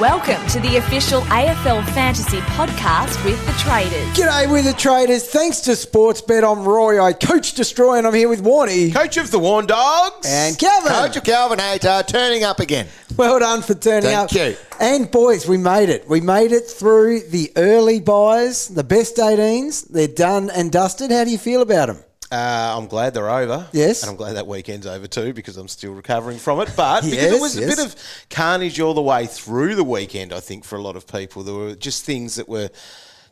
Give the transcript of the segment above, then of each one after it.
Welcome to the official AFL Fantasy podcast with the Traders. G'day with the Traders. Thanks to Sportsbet, I'm Roy. I Coach Destroy, and I'm here with Warnie. Coach of the Warn Dogs. And Calvin. Coach of Calvin Hater, turning up again. Well done for turning up. Thank you. And boys, we made it. We made it through the early buys, the best 18s. They're done and dusted. How do you feel about them? I'm glad they're over. Yes. And I'm glad that weekend's over too because I'm still recovering from it. But Yes, because it was yes. a bit of carnage all the way through the weekend, I think, for a lot of people. There were just things that were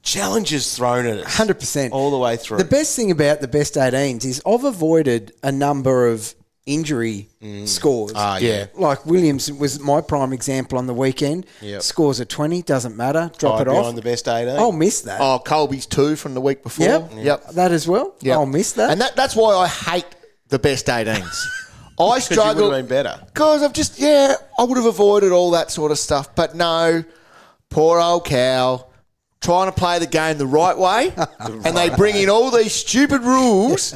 challenges thrown at us. 100%. All the way through. The best thing about the best 18s is I've avoided a number of injury scores. Yeah. Like Williams was my prime example on the weekend. Yep. Scores of 20, doesn't matter. Drop Right it off. behind the best 18. I'll miss that. Oh, Colby's 2 from the week before. Yep. That as well. Yep. I'll miss that. And that's why I hate the best 18s. I Because you struggle. would have been better. Because I would have avoided all that sort of stuff. But no, poor old Cal, trying to play the game the right way, and they bring in all these stupid rules,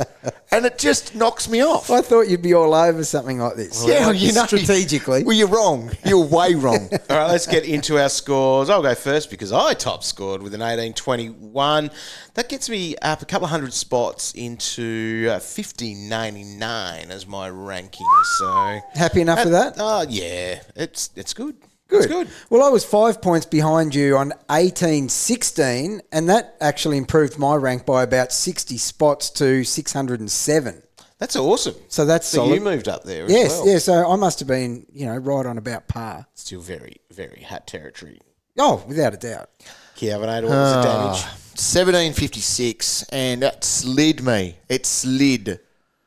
and it just knocks me off. I thought you'd be all over something like this. Yeah, you know, strategically. Well, you're wrong. You're way wrong. All right, let's get into our scores. I'll go first because I top scored with an 18.21. That gets me up a couple of hundred spots into 15.99 as my ranking. So Happy enough with that? Yeah, it's good. Good. It's good. Well, I was 5 points behind you on 18.16, and that actually improved my rank by about 60 spots to 607. That's awesome. So that's So solid. you moved up there as Yes, well. yeah. So I must have been, right on about par. Still very, very hot territory. Oh, without a doubt. Keavanator, what was the damage? 1756, and that slid me. It slid.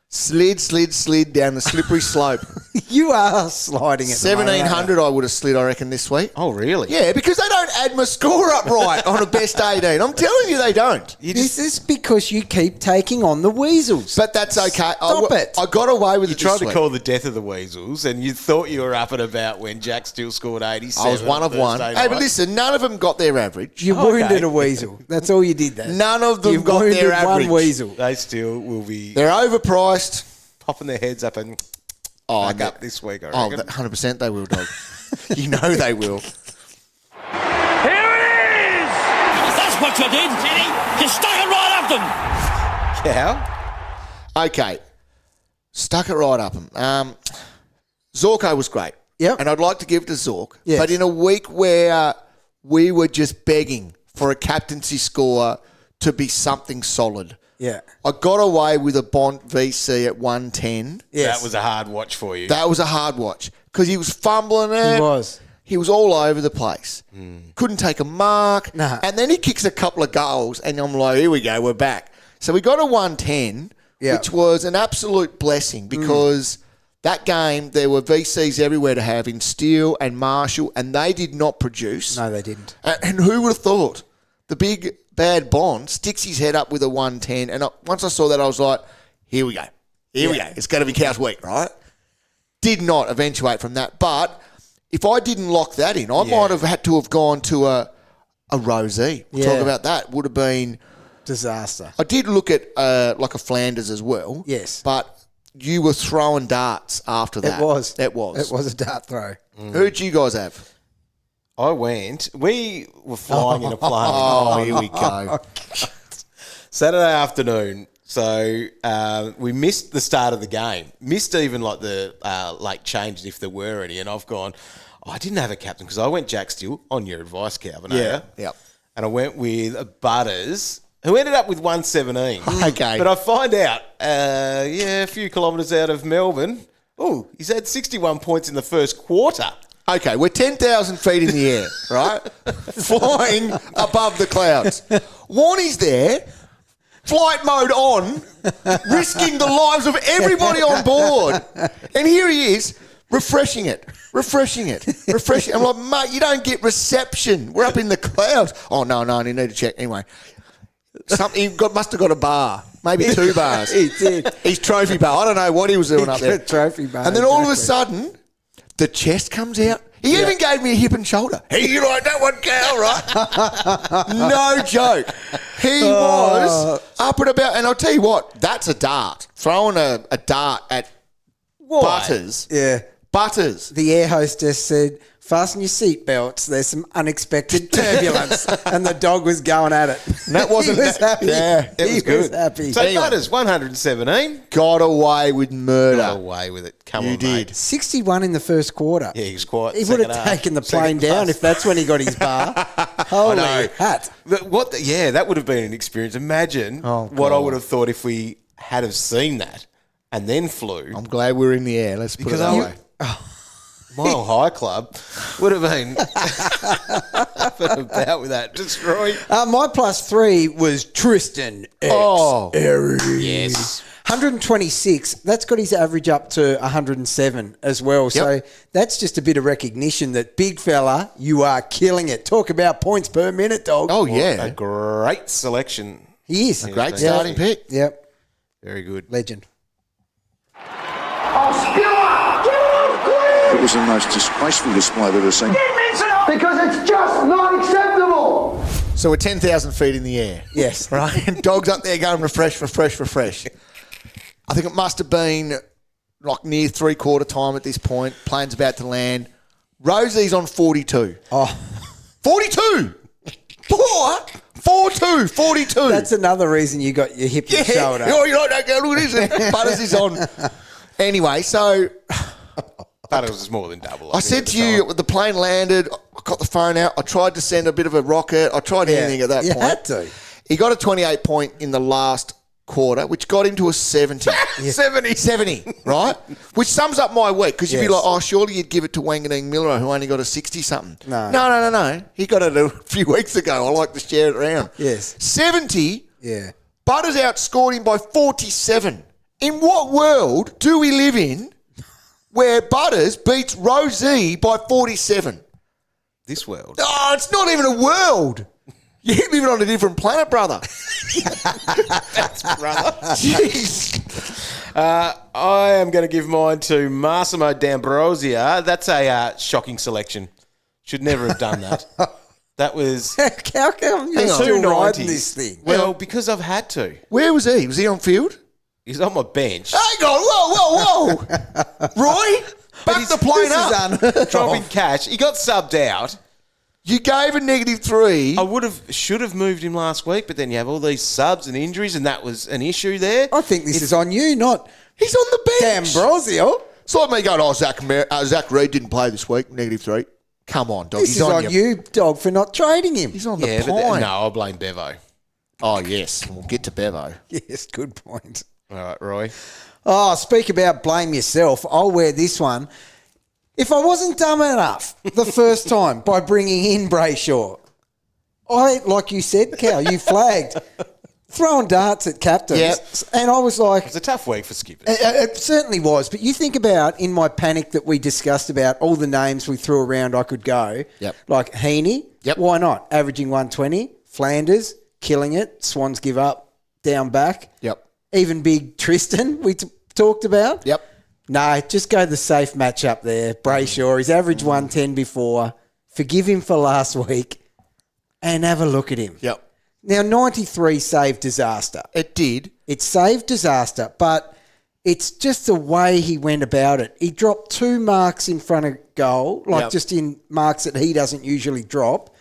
Slid down the slippery slope. You are sliding at the moment, aren't you? 1700 I would have slid, I reckon, this week. Oh, really? Yeah, because they don't add my score up right on a best 18. I'm telling you they don't. This is because you keep taking on the weasels. But that's okay. Stop it. I got away with You it tried this to week. call the death of the Weasels, and you thought you were up and about when Jack still scored 87. I was one of one. Thursday Hey, but night. listen, none of them got their average. You Okay. wounded a weasel. That's all you did there. None of them You got wounded their average. one weasel. They still will be They're overpriced. popping their heads up and back up this week, I Oh, reckon. 100% they will, dog. You know they will. Here it is! That's what you did, Jenny. You stuck it right up them. Cow? Okay. Stuck it right up them. Zorko was great. Yep. And I'd like to give it to Zork. Yes. But in a week where we were just begging for a captaincy score to be something solid, Yeah. I got away with a Bont VC at 110. Yes. That was a hard watch for you. That was a hard watch because he was fumbling it. He was. He was all over the place. Couldn't take a mark. Nah. And then he kicks a couple of goals, and I'm like, here we go, we're back. So we got a 110, Yeah. which was an absolute blessing because that game, there were VCs everywhere to have in Steele and Marshall, and they did not produce. No, they didn't. And who would have thought? The big bad Bond sticks his head up with a 110, and once I saw that, I was like, here we go. Here we go. It's going to be Cow's week, right? Did not eventuate from that, but if I didn't lock that in, I might have had to have gone to a Rosie. We'll Yeah. talk about that. Would have been... Disaster. I did look at like a Flanders as well. Yes. But you were throwing darts after that. It was. It was. It was a dart throw. Who'd you guys have? We were flying in a plane. Oh, here we go. Saturday afternoon. So we missed the start of the game. Missed even like the late changes if there were any. And I've gone, I didn't have a captain because I went Jack Steele on your advice, Calvin. Yep. And I went with Butters, who ended up with 117. Okay. But I find out, a few kilometres out of Melbourne, he's had 61 points in the first quarter. Okay, we're 10,000 feet in the air, right? Flying above the clouds. Warnie's there, flight mode on, risking the lives of everybody on board. And here he is, refreshing it. I'm like, mate, you don't get reception. We're up in the clouds. Oh, no, I need to check. Anyway, he must have got a bar, maybe 2 bars. He did. His trophy bar. I don't know what he was doing up there. Trophy bar. And then all of a sudden, the chest comes out. He even gave me a hip and shoulder. Hey, you like that one, Cal, right? No joke. He was up and about. And I'll tell you what, that's a dart. Throwing a dart at Butters. Yeah. Butters. The air hostess said, fasten your seatbelts. There's some unexpected turbulence. And the dog was going at it. And that wasn't... He was happy. Yeah, It was good. happy. So Butters, 117. got away with murder. Got away with it. Come on, You did. mate. 61 in the first quarter. Yeah, he was quiet. He would have taken the plane down if that's when he got his bar. Holy hat. That would have been an experience. Imagine what I would have thought if we had have seen that and then flew. I'm glad we're in the air. Let's put it that way. Mile High Club would have been up and about with that. Destroy. My +3 was Tristan X. Yes. 126. That's got his average up to 107 as well. So that's just a bit of recognition that big fella, you are killing it. Talk about points per minute, dog. Oh, yeah. A great selection. He is. A great starting pick. Yep. Very good. Legend. It was the most disgraceful display I've ever seen. Because it's just not acceptable. So we're 10,000 feet in the air. Yes. Right? And dog's up there going refresh. I think it must have been like near three-quarter time at this point. Plane's about to land. Rosie's on 42. Oh. 42! 4-2, 42. That's another reason you got your hip and shoulder. Oh, you're like, no, look at this. Butters is on. Anyway, so... Butters was more than double. I said to you, the plane landed, I got the phone out, I tried to send a bit of a rocket, I tried anything at that point. You had to. He got a 28 point in the last quarter, which got him to a 70. 70, right? Which sums up my week, because you'd be like, oh, surely you'd give it to Wanganeen Miller, who only got a 60-something. No. He got it a few weeks ago. I like to share it around. Yes. 70. Yeah. Butters outscored him by 47. In what world do we live in where Butters beats Rosie by 47? This world. Oh, it's not even a world. You're living on a different planet, brother. That's brother. Jeez. I am going to give mine to Massimo D'Ambrosia. That's a shocking selection. Should never have done that. That was... How come you're still riding this thing? Well, because I've had to. Where was he? Was he on field? He's on my bench. Hang on. Whoa. Roy, back the plane up. Dropping cash. He got subbed out. You gave a -3. I should have moved him last week, but then you have all these subs and injuries, and that was an issue there. I think this is on you, not He's on the bench. D'Ambrosio. It's like me going, Zach Reid didn't play this week, -3. Come on, dog. This He's is on you, dog, for not trading him. He's on the Yeah, pine. no, I blame Bevo. Oh, yes. We'll get to Bevo. Yes, good point. All right, Roy. Oh, speak about blame yourself. I'll wear this one. If I wasn't dumb enough the first time by bringing in Brayshaw, like you said, Cal, you flagged, throwing darts at captains. Yep. And I was like... It's a tough week for skippers. It certainly was. But you think about, in my panic that we discussed about all the names we threw around I could go, like Heaney, why not? Averaging 120. Flanders, killing it. Swans give up, down back. Even big Tristan, we talked about. No, just go the safe matchup there. Brayshaw, he's averaged 110 before. Forgive him for last week and have a look at him. Now, 93 saved disaster. It did. It saved disaster, but it's just the way he went about it. He dropped 2 marks in front of goal, just in marks that he doesn't usually drop.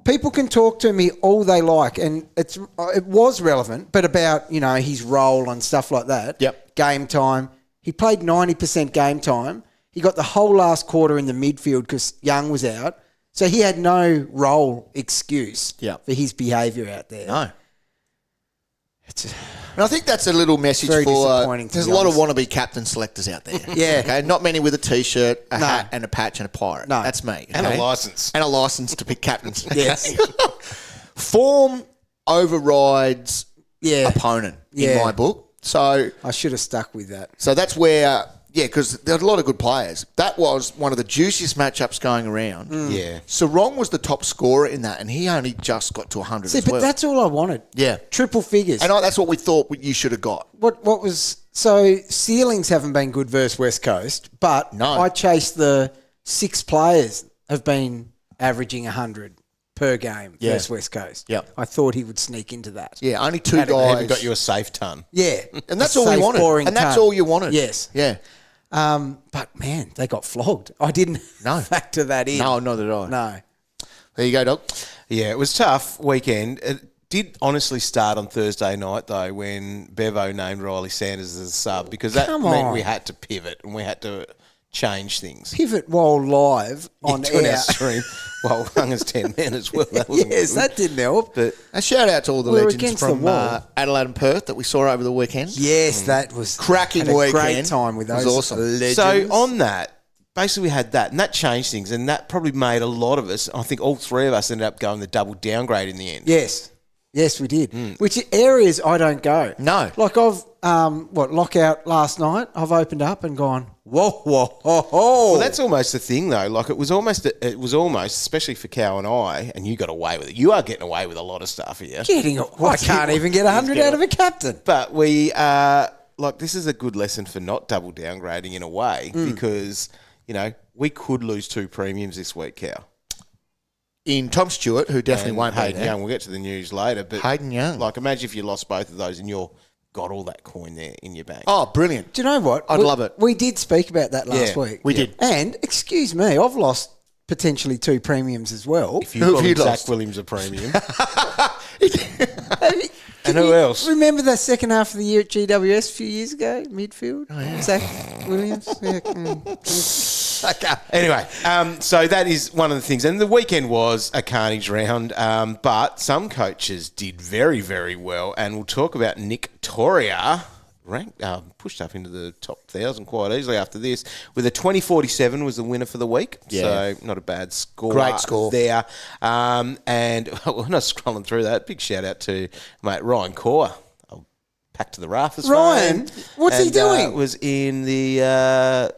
People can talk to me all they like, and it was relevant, but about, his role and stuff like that. Game time. He played 90% game time. He got the whole last quarter in the midfield because Young was out. So he had no role excuse for his behaviour out there. No. And I think that's a little message Very for... disappointing, there's a lot of wannabe captain selectors out there. Okay, not many with a T-shirt, a hat, and a patch and a pirate. No. That's me. And a licence. And a licence to pick captains. Yes. Form overrides opponent in my book. So I should have stuck with that. So that's where... Yeah, because there's a lot of good players. That was one of the juiciest matchups going around. Yeah. Sarong was the top scorer in that, and he only just got to 100 See, as well. but that's all I wanted. Yeah. Triple figures. And that's what we thought you should have got. What was... So, ceilings haven't been good versus West Coast, but I chased the 6 players have been averaging 100 per game versus West Coast. I thought he would sneak into that. Yeah, only 2 guys. Even got you a safe ton. Yeah. And that's all we wanted. And that's all you wanted. Yes. Yeah. But, man, they got flogged. I didn't factor that in. No, not at all. No. There you go, Doc. Yeah, it was tough weekend. It did honestly start on Thursday night, though, when Bevo'd named Ryley Sanders as a sub, because that meant we had to pivot and we had to change things. Pivot while live on To air. our stream. Well, hung as 10 men as well. That wasn't Yes, good. that didn't help. But A shout out to all the We're legends against from the wall. Adelaide and Perth that we saw over the weekend. Yes, that was Cracking had a weekend. great time with It was those awesome. legends. so on that, basically we had that, and that changed things, and that probably made a lot of us, I think all three of us ended up going the double downgrade in the end. Yes, we did. Which areas I don't go. No. Like I've, lockout last night, I've opened up and gone, whoa. Well, that's almost the thing, though. Like it was almost, especially for Cow and I, and you got away with it. You are getting away with a lot of stuff here. I can't even get 100 out of a captain. But we this is a good lesson for not double downgrading in a way, because, we could lose 2 premiums this week, Cow. In Tom Stewart, who definitely And won't be Hayden there. Young. We'll get to the news later. But Hayden Young. Like, imagine if you lost both of those and you're got all that coin there in your bank. Oh, brilliant. Do you know what? I'd love it. We did speak about that last Yeah, week. we did. And, excuse me, I've lost potentially 2 premiums as well. If you Who got have you Zak lost? Williams a premium. Can who you else? Remember the second half of the year at GWS a few years ago, midfield? Zak Williams? Yeah. Anyway, so that is one of the things. And the weekend was a carnage round, but some coaches did very, very well. And we'll talk about Nick Toria, pushed up into the top 1,000 quite easily after this, with a 2047 was the winner for the week. Yeah. So not a bad score. Great score. There. And when I was scrolling through that, big shout out to mate Ryan Core. Pack to the rafters. Ryan? What's he doing? Was in the...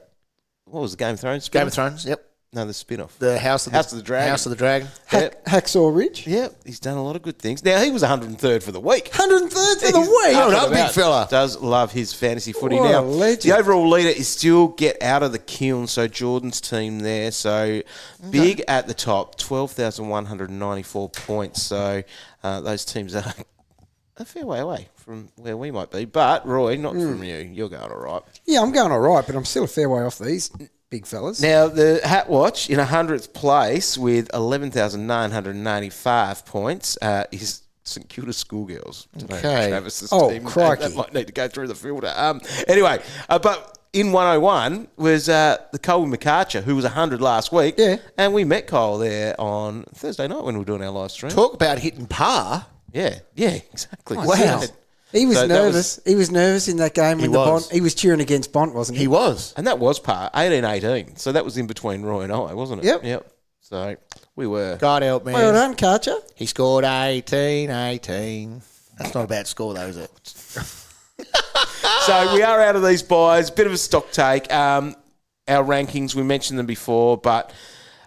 what was the Game of Thrones? Game spin-off? of Thrones, yep. No, the spin-off. The House of the Dragon. House of the Dragon. Yep. Hacksaw Ridge? Yeah, he's done a lot of good things. Now, he was 103rd for the week. 103rd for the week. Well Up done, and big about. fella. Does love his fantasy footy. What a Now, legend. the overall leader is still get out of the kiln, so Jordan's team there. So, big at the top, 12,194 points. So, those teams are a fair way away from where we might be. But, Roy, not from you. You're going all right. Yeah, I'm going all right, but I'm still a fair way off these big fellas. Now, the Hat Watch in 100th place with 11,995 points is St Kilda Schoolgirls. Okay. Travis's Oh, team. crikey. That might need to go through the filter. Anyway, but in 101 was the Cole McArcher, who was 100 last week. Yeah. And we met Cole there on Thursday night when we were doing our live stream. Talk about hitting par. Yeah, exactly. Wow. He was So that nervous. He was nervous in that game when was. He was cheering against Bont, wasn't he? He was. And that was par, 18-18. So that was in between Roy and I, wasn't it? Yep. So we were. God help me. Well done, Karcher. He scored 18. That's not a bad score, though, is it? So we are out of these buys. Bit of a stock take. Our rankings, we mentioned them before, but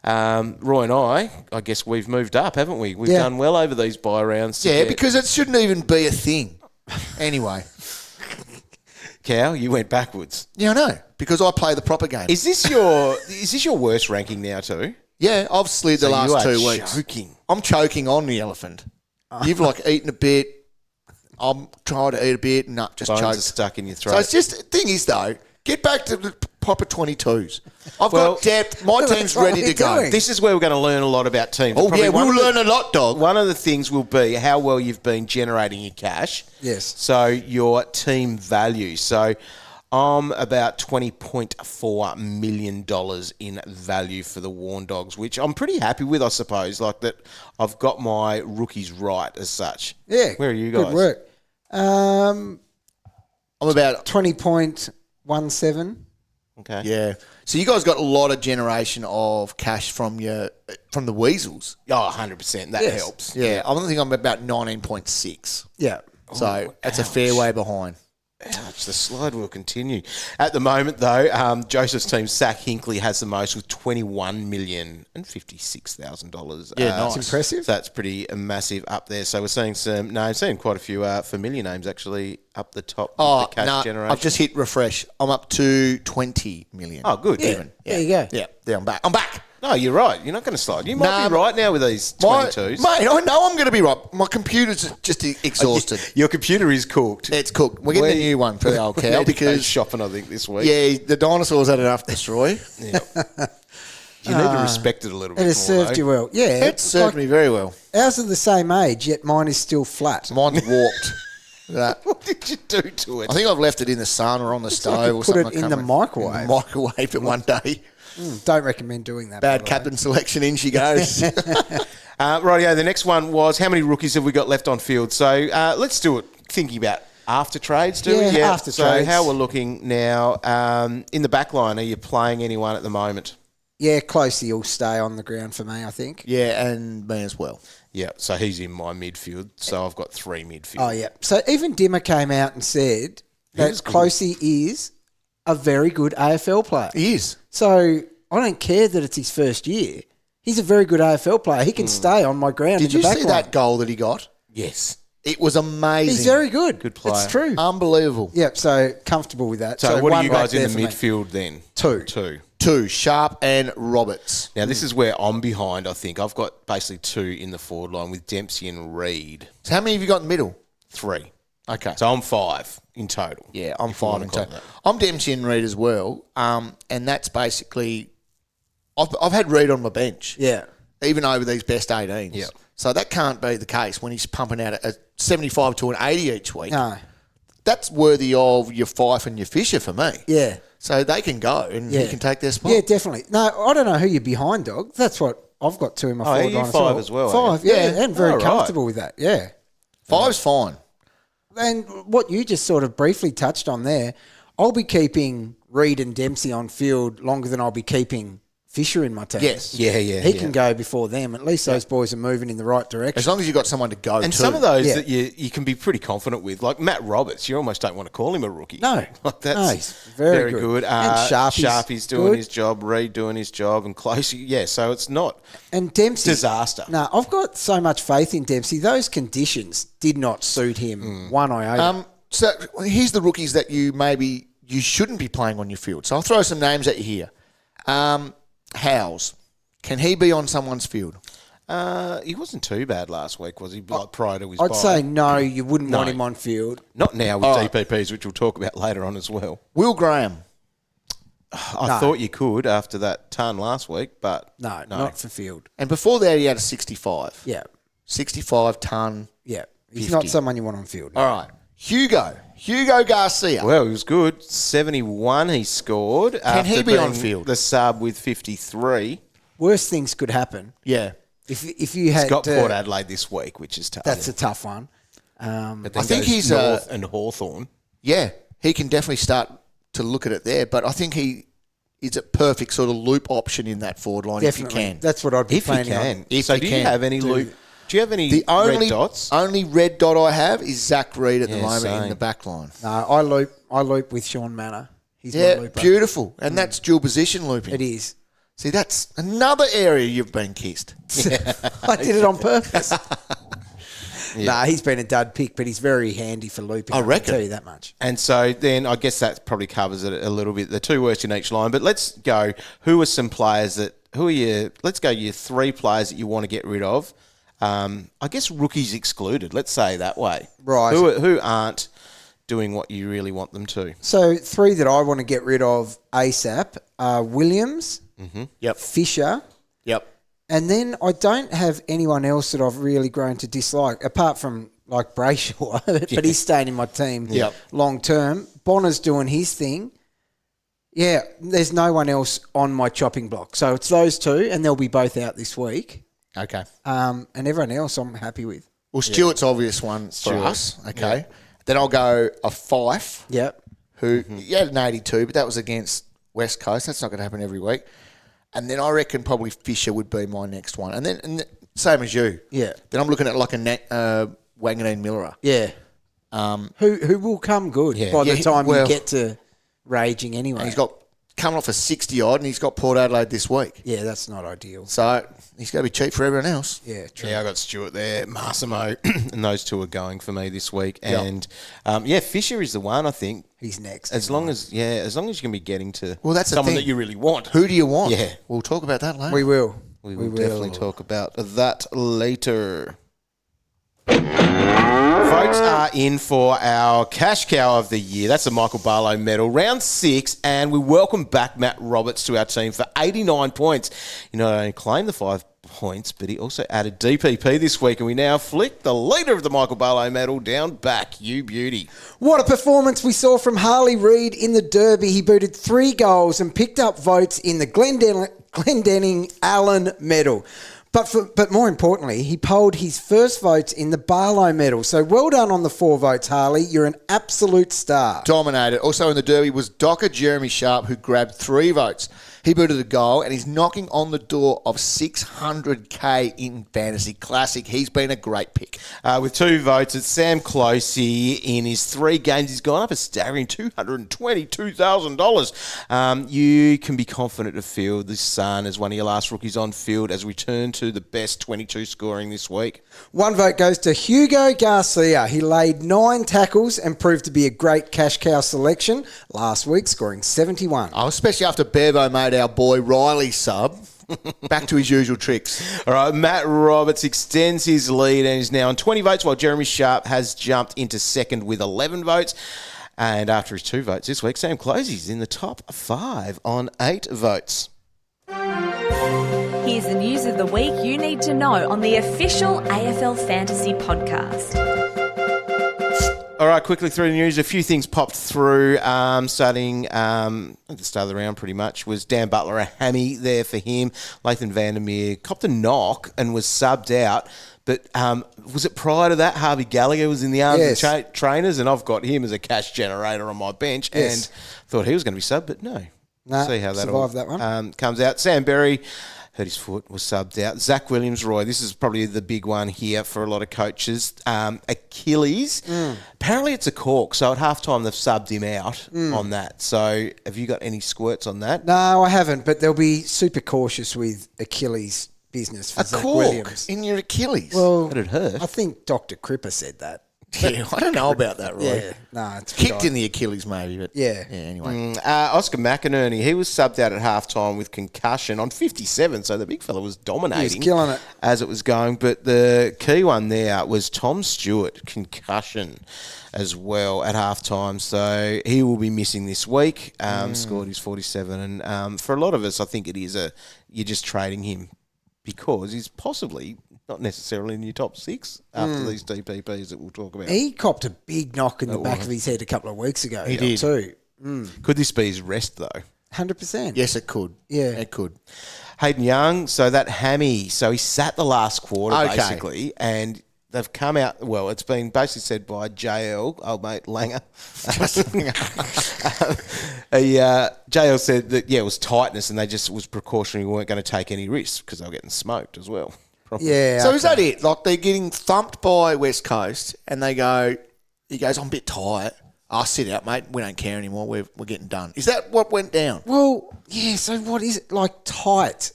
Roy and I guess we've moved up, haven't we? We've done well over these buy rounds. Yeah, because it shouldn't even be a thing. Anyway. Cow, you went backwards. Yeah, I know. Because I play the proper game. Is this your worst ranking now too? Yeah, I've slid the So you last are 2 weeks. joking. I'm choking on the elephant. You've eaten a bit. I'm trying to eat a bit and just Bones are choked. stuck in your throat. So it's just, the thing is though, get back to the proper 22s. I've Well, got depth. My team's what ready are to you go. doing? This is where we're going to learn a lot about teams. Oh Probably yeah, one we'll of the- learn a lot, dog. One of the things will be how well you've been generating your cash. Yes. So your team value. So I'm about $20.4 million in value for the Warn Dogs, which I'm pretty happy with, I suppose. Like that, I've got my rookies right as such. Yeah. Where are you guys? Good work. I'm about 20.17. Okay. Yeah. So you guys got a lot of generation of cash from the Weasels. Oh, 100%. That Yes. helps. Yeah. I think I'm about 19.6. Yeah. So that's a fair way behind. Ouch, the slide will continue. At the moment, though, Joseph's team, Zach Hinkley, has the most with $21,056,000. Yeah, nice. That's impressive. So that's pretty massive up there. So we're seeing some names, seeing quite a few familiar names actually up the top Oh, of the cash no, generation. I've just hit refresh. I'm up to 20 million. Oh, good. Yeah. Even. There you go. Yeah, there I'm back. I'm back. No, you're right. You're not going to slide. You might be right now with these 22s. Mate, I know I'm going to be right. My computer's just exhausted. Your computer is cooked. It's cooked. We're getting a new one for the old cow because shopping, I think, this week. Yeah, the dinosaurs had enough to destroy. Yeah. You need to respect it a little bit more. It has served you well. Yeah. It served me very well. Ours are the same age, yet mine is still flat. Mine's warped. What did you do to it? I think I've left it in the sun or on the stove or something. Put it in the microwave. Microwave it one day. Don't recommend doing that. Bad captain selection, in she goes. Rightio, the next one was how many rookies have we got left on field? So let's do it thinking about after trades, do we? Yeah, after trades. So how we're looking now, in the back line, are you playing anyone at the moment? Yeah, Closey will stay on the ground for me, I think. Yeah, and me as well. Yeah, so he's in my midfield. So I've got 3 midfield. Oh, yeah. So even Dimmer came out and said that Closey is a very good AFL player. He is. So I don't care that it's his first year. He's a very good AFL player. He can stay on my ground Did in the you back see line. that goal that he got? Yes. It was amazing. He's very good. Good player. It's true. Unbelievable. Yep, so comfortable with that. So what are one you guys right in the there for me. midfield then? 2. 2, Sharp and Roberts. Now, this is where I'm behind, I think. I've got basically 2 in the forward line with Dempsey and Reid. So how many have you got in the middle? 3. Okay. So I'm 5 in total. Yeah, I'm if you 5 wanna in call total. it that. I'm Dempsey and Reid as well. And that's basically... I've had Reid on my bench. Yeah. Even over these best 18s. Yeah. So that can't be the case when he's pumping out a 75 to an 80 each week. No. That's worthy of your Fife and your Fisher for me. Yeah. So they can go and he can take their spot. Yeah, definitely. No, I don't know who you're behind, dog. That's what I've got 2 in my forward you're line 5 as well, 5, are you? yeah, and very Oh, right. comfortable with that, yeah. 5's fine. And what you just sort of briefly touched on there, I'll be keeping Reid and Dempsey on field longer than I'll be keeping Fisher in my team. Yes. Yeah. He can go before them. At least those boys are moving in the right direction. As long as you've got someone to go And to. some of those Yeah. that you can be pretty confident with, like Matt Roberts, you almost don't want to call him a rookie. No. Like that's No, he's very good. And Sharpie's doing good. his job, Reid doing his job, and Closey. Yeah, so it's not And Dempsey. disaster. No, I've got so much faith in Dempsey. Those conditions did not suit him one iota. So here's the rookies that you shouldn't be playing on your field. So I'll throw some names at you here. Howes. Can he be on someone's field? He wasn't too bad last week, was he? Like prior to his I'd bye. say no, you wouldn't want No. him on field. Not now with All right. DPPs, which we'll talk about later on as well. Will Graham. I thought you could after that ton last week, but No, not for field. And before that, he had a 65. Yeah, 65 ton. yeah. He's 50. not someone you want on field. All right. Hugo Garcia. well, he was good. 71 he scored. Can he be on field? The sub with 53. Worst things could happen Yeah. if you had. He's got Port Adelaide this week, which is tough. That's a tough one. But then I think goes he's, North and Hawthorn. Yeah. He can definitely start to look at it there, but I think he is a perfect sort of loop option in that forward line Definitely, if he can. that's what I'd be If he planning can. on. If so he do can. you have any loop? Do you have any The red dots? only red dot I have is Zach Reid at the Yeah, moment in same. the back line. No, I loop with Sean Manor. He's my Yeah, looper. beautiful. And that's dual position looping. It is. See, that's another area you've been kissed. I did it on purpose. Nah, he's been a dud pick, but he's very handy for looping. I can reckon. tell you that much. And so then I guess that probably covers it a little bit. The 2 worst in each line. But let's go. Who are some players that? Who are you? Let's go. Your 3 players that you want to get rid of. I guess rookies excluded. Let's say that way. Right. Who aren't doing what you really want them to? So 3 that I want to get rid of ASAP are Williams, Yep. Fisher, Yep. and then I don't have anyone else that I've really grown to dislike, apart from like Brayshaw, but he's staying in my team Yep. long term. Bonner's doing his thing. Yeah, there's no one else on my chopping block. So it's those 2, and they'll be both out this week. Okay. And everyone else I'm happy with. Well, Stewart's obvious one for us. Okay. Then I'll go a Fife, Yep. who he had an 82, but that was against West Coast. That's not going to happen every week. And then I reckon probably Fisher would be my next one. And then same as you. Yeah. Then I'm looking at like a Wanganeen Millerer. Yeah. Who will come good by the Yeah, time well- you get to raging anyway. And he's got coming off a 60-odd, and he's got Port Adelaide this week. Yeah, that's not ideal. So he's going to be cheap for everyone else. Yeah, true. Yeah, I got Stewart there, Massimo, and those two are going for me this week. And Fisher is the one, I think. He's next. As long as you can be getting to that's the someone thing. that you really want. Who do you want? Yeah. We'll talk about that later. We will. We will definitely talk about that later. Votes are in for our cash cow of the year. That's the Michael Barlow medal, round 6, and we welcome back Matt Roberts to our team for 89 points. He not only claimed the 5 points, but he also added DPP this week, and we now flick the leader of the Michael Barlow medal down back. You beauty. What a performance we saw from Harley Reid in the Derby. He booted 3 goals and picked up votes in the Glendenning Allen medal. But more importantly, he polled his first votes in the Barlow medal. So well done on the 4 votes, Harley. You're an absolute star. Dominated. Also in the Derby was Docker Jeremy Sharp, who grabbed 3 votes. He booted a goal, and he's knocking on the door of 600K in Fantasy Classic. He's been a great pick. With 2 votes, it's Sam Closey. In his 3 games, he's gone up a staggering $222,000. You can be confident to field this son as one of your last rookies on field as we return to the best 22 scoring this week. 1 vote goes to Hugo Garcia. He laid 9 tackles and proved to be a great cash cow selection last week, scoring 71. Oh, especially after Bevo'd made our boy Ryley sub. Back to his usual tricks. All right, Matt Roberts extends his lead and is now on 20 votes, while Jeremy Sharp has jumped into second with 11 votes. And after his 2 votes this week, Sam Closey's in the top 5 on 8 votes. Here's the news of the week you need to know on the official AFL Fantasy podcast. All right, quickly through the news. A few things popped through, starting at the start of the round pretty much, was Dan Butler, a hammy there for him. Lathan Vandermeer copped a knock and was subbed out. But was it prior to that, Harvey Gallagher was in the arms of the trainers, and I've got him as a cash generator on my bench and thought he was going to be subbed, but no. See how that survived that one. Comes out. Sam Berry hurt his foot, was subbed out. Zach Williams-Roy, this is probably the big one here for a lot of coaches. Achilles. Apparently it's a cork, so at halftime they've subbed him out on that. So have you got any squirts on that? No, I haven't, but they'll be super cautious with Achilles business for Zach Williams. In your Achilles? Well, Did it hurt? I think Dr. Cripper said that. Yeah, I don't know about that, right? Yeah, no, it's kicked in the Achilles, maybe, but yeah. Anyway, Oscar McInerney, he was subbed out at halftime with concussion on 57, so the big fella was dominating. He was killing it as it was going. But the key one there was Tom Stewart, concussion as well at halftime, so he will be missing this week. Scored his 47, and for a lot of us, I think it is you're just trading him because he's possibly not necessarily in your top 6 after these DPPs that we'll talk about. He copped a big knock in the back of his head a couple of weeks ago. He did too. Could this be his rest, though? 100%. yes, it could. Yeah. It could. Hayden Young, so that hammy, so he sat the last quarter, Okay. basically, and they've come out, well, it's been basically said by JL, old mate Langer. JL said that, it was tightness, and they just was precautionary, weren't going to take any risks because they were getting smoked as well. Probably. Yeah. So is that it? Like they're getting thumped by West Coast, and he goes, I'm a bit tired. I'll sit out, mate. We don't care anymore. We're getting done. Is that what went down? Well, yeah, so what is it? Like tight.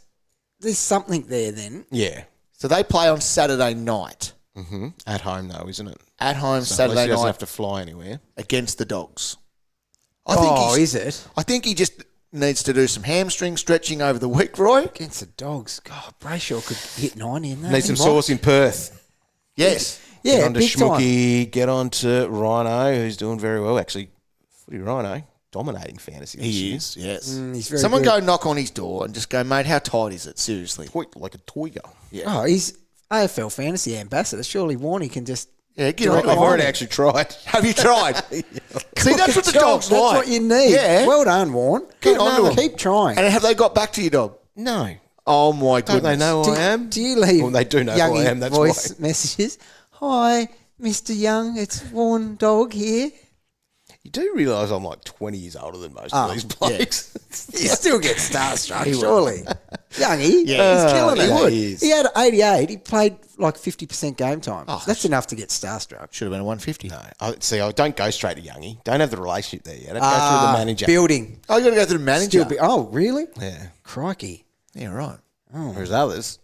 There's something there then. Yeah. So they play on Saturday night. Mm-hmm. At home, though, isn't it? At home, So Saturday he doesn't night have to fly anywhere. against the Dogs. Is it? I think he just needs to do some hamstring stretching over the week, Roy. Against the Dogs. God, Brayshaw could hit 90 in that. Need some sauce in Perth. Yes. Get Yeah, on to big time. Schmookie, get on to Rhino, who's doing very well. Actually, Footy Rhino, dominating fantasy this year. He is, yes. He's very Someone good. go knock on his door and just go, mate, how tight is it? Seriously. Like a toy gun. Oh, he's AFL Fantasy Ambassador. Surely Warnie can just... Yeah, get Direct on. I've already Rhino. actually tried. Have you tried? See, that's what the Dogs That's like. what you need. Yeah. Well done, Warren. Get on to him. Keep trying. And have they got back to you, dog? No. Oh, my Don't goodness. they know who I am? Do you leave Well, they do know who I am, that's voice why. messages? Hi, Mr. Young. It's Warren Dog here. You do realise I'm like 20 years older than most of these blokes. You still get starstruck, surely. Youngie. Yeah. He's killing it. he would. He is. He had 88. He played like 50% game time. That's enough to get starstruck. Should have been a 150. No, I don't go straight to Youngie. Don't have the relationship there yet. Go through the manager. Building. Oh, you got to go through the manager. Really? Yeah. Crikey. Yeah, right. Whereas others,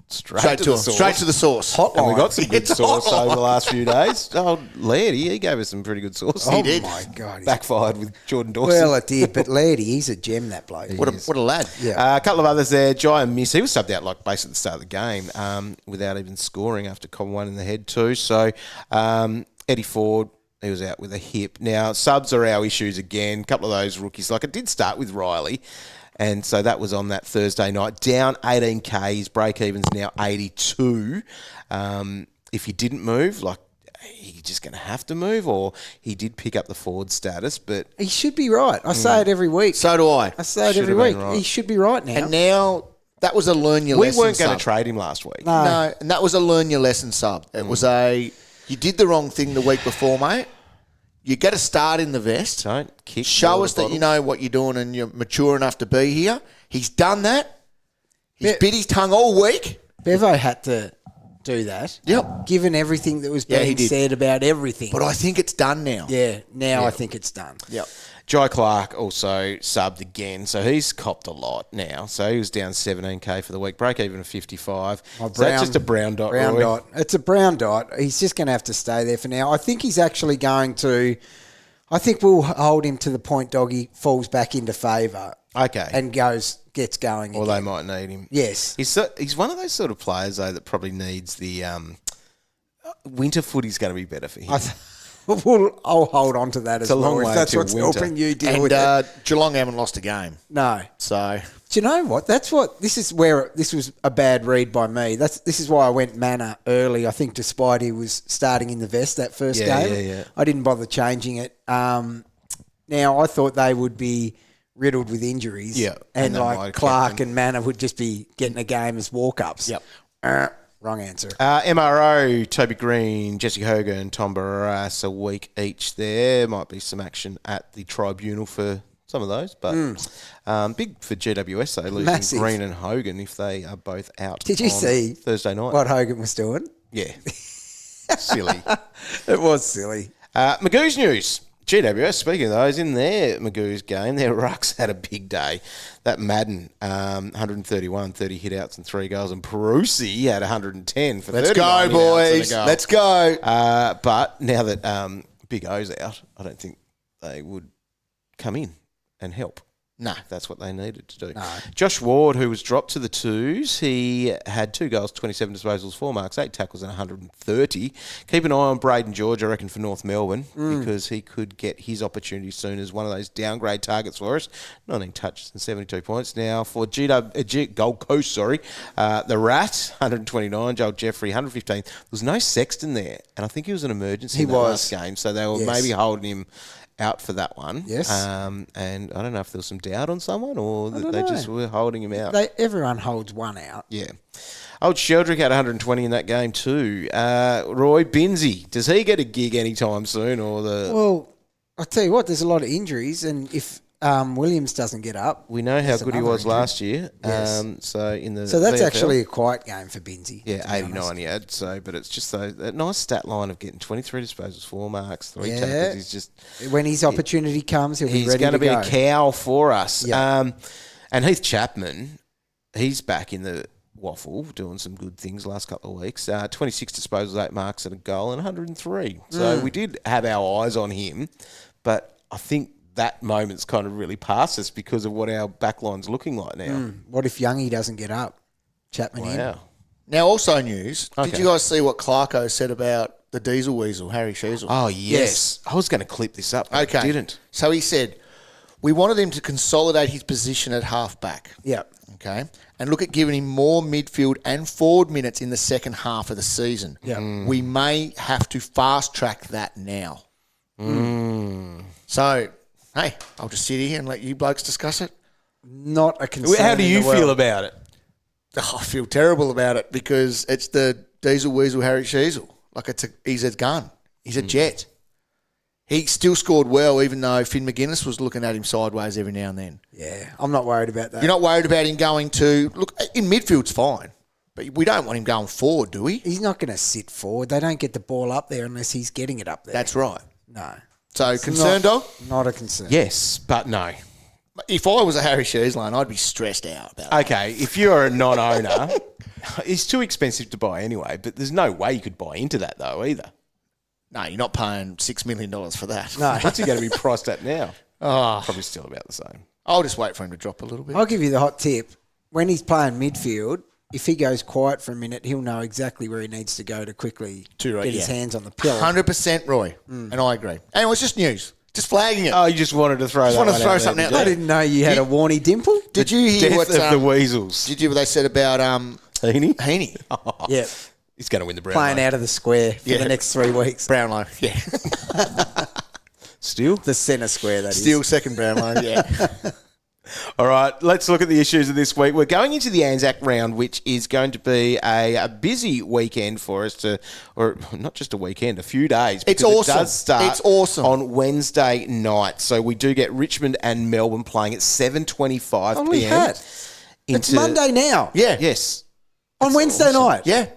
straight Straight to to the him. source. Straight to the source. Hotline. And we got some good It's a sauce hotline. over the last few days. Oh, Lairdy, he gave us some pretty good sauce. Oh, He did. my God. Backfired with Jordan Dawson. Well, it did. But Lairdy, he's a gem, that bloke. What a lad. Yeah. A couple of others there. Jye Miss, he was subbed out like basically at the start of the game without even scoring after Con one in the head too. So Eddie Ford, he was out with a hip. Now, subs are our issues again. A couple of those rookies. Like it did start with Ryley. And so that was on that Thursday night. Down 18K. His break-even's now 82. If you didn't move, like, you're just going to have to move, or he did pick up the forward status, but He should be right. I say it every week. So do I. I say it Should every have week. been right. He should be right now. And now, that was a learn your we lesson weren't going sub. to trade him last week. No, and that was a learn your lesson sub. It was you did the wrong thing the week before, mate. You get a start in the vest. Don't kick. Show water us that you bottles. know what you're doing and you're mature enough to be here. He's done that. He's bit his tongue all week. Bevo had to do that. Yep. Given everything that was Yeah, he being did. said about everything. But I think it's done now. yeah, now I think it's done. Yep. Jye Clark also subbed again, so he's copped a lot now. So he was down 17K for the week, break even of 55. Oh, Is that just a brown dot, Brown Roy? dot. It's a brown dot. He's just going to have to stay there for now. I think he's actually going to. I think we'll hold him to the point doggy falls back into favour. Okay. And gets going Or again. they might need him. Yes. He's one of those sort of players, though, that probably needs the winter footy's going to be better for him. I'll hold on to that as a well. long If way that's till what's winter. helping you deal And with it. Geelong haven't lost a game. No. So, Do you know what? This is where this was a bad read by me. This is why I went Manor early. I think despite he was starting in the vest that first game, Yeah. I didn't bother changing it. Now I thought they would be riddled with injuries. Yeah, and and they might like have Clark kept them. and Manor would just be getting a game as walk-ups. Yep. Wrong answer. MRO, Toby Green, Jesse Hogan, Tom Barras, a week each there. Might be some action at the tribunal for some of those, but big for GWS, though, losing Massive. Green and Hogan if they are both out. Did you on see Thursday night? what Hogan was doing? Yeah. Silly. It was silly. Magoo's news. GWS, speaking of those, in their Magoo's game, their rucks had a big day. That Madden, 131, 30 hit-outs and 3 goals. And Perussi had 110 for let's 39 go, hit-outs and a boys. goal. Let's go. But now that Big O's out, I don't think they would come in and help. No. That's what they needed to do. Josh Ward, who was dropped to the twos, he had 2 goals, 27 disposals, 4 marks, 8 tackles and 130. Keep an eye on Braden George, I reckon, for North Melbourne because he could get his opportunity soon as one of those downgrade targets for us. 19 touches and 72 points. Now for Gold Coast, the Rat, 129, Joel Jeffrey, 115. There was no Sexton there, and I think he was an emergency in that last game, so they were maybe holding him out for that one. Yes. And I don't know if there was some doubt on someone or that they just were holding him out. Everyone holds one out. Yeah. Old Sheldrick had 120 in that game too. Roy Binsey, does he get a gig anytime soon? Well, I'll tell you what, there's a lot of injuries, and if Williams doesn't get up, we know how there's good he another was injury. last year. Yes. So that's VFL, actually a quiet game for Binsey. yeah, to be 89 honest. he had. So, but it's just that nice stat line of getting 23 disposals, 4 marks, 3 Yeah. tackles. He's just When his opportunity comes, he'll be he's ready going to to be go. a cow for us. Yeah. And Heath Chapman, he's back in the waffle, doing some good things last couple of weeks. 26 disposals, 8 marks and a goal, and 103. So we did have our eyes on him, but I think that moment's kind of really past us because of what our backline's looking like now. What if Youngie doesn't get up? Chapman in. Wow. Now, also news. Okay. Did you guys see what Clarko said about the Diesel Weasel, Harry Sheezel? Oh, yes. I was going to clip this up, but I Okay. didn't. So he said, we wanted him to consolidate his position at halfback. Yeah. Okay. And look at giving him more midfield and forward minutes in the second half of the season. Yeah. We may have to fast track that now. So, hey, I'll just sit here and let you blokes discuss it. Not a concern. How do in you the world. feel about it? Oh, I feel terrible about it because it's the Diesel Weasel Harry Sheezel. Like he's a gun. He's a jet. He still scored well, even though Finn McGuinness was looking at him sideways every now and then. Yeah, I'm not worried about that. You're not worried about him going to... Look, in midfield's fine, but we don't want him going forward, do we? He's not going to sit forward. They don't get the ball up there unless he's getting it up there. That's right. No. So, It's concern, dog? Not a concern. Yes, but no. If I was a Harry Sheezel, I'd be stressed out about it. Okay, if you're a non-owner, it's too expensive to buy anyway, but there's no way you could buy into that, though, either. No, you're not paying $6 million for that. No. What's he going to be priced at now? Oh, Probably still about the same. I'll just wait for him to drop a little bit. I'll give you the hot tip. When he's playing midfield, if he goes quiet for a minute, he'll know exactly where he needs to go to quickly get his hands on the pill. 100%, Roy. And I agree. And it was just news. Just flagging it. Oh, you just wanted to throw something out I there. didn't know you had a Warnie dimple. Did you hear Death what of the Weasels. Did you hear what they said about Heaney? Heaney? Yeah, He's going to win the Brownlow. playing out of the square for the next 3 weeks. Brownlow, yeah. Still? The centre square, that is. Still second Brownlow, yeah. All right, let's look at the issues of this week. We're going into the Anzac round, which is going to be a busy weekend for us or not just a weekend, a few days. It's because awesome. It does start It's awesome. on Wednesday night. So we do get Richmond and Melbourne playing at 7:25 Holy p.m. hat. It's Monday now. Yeah. Yes. On Wednesday night. Yeah.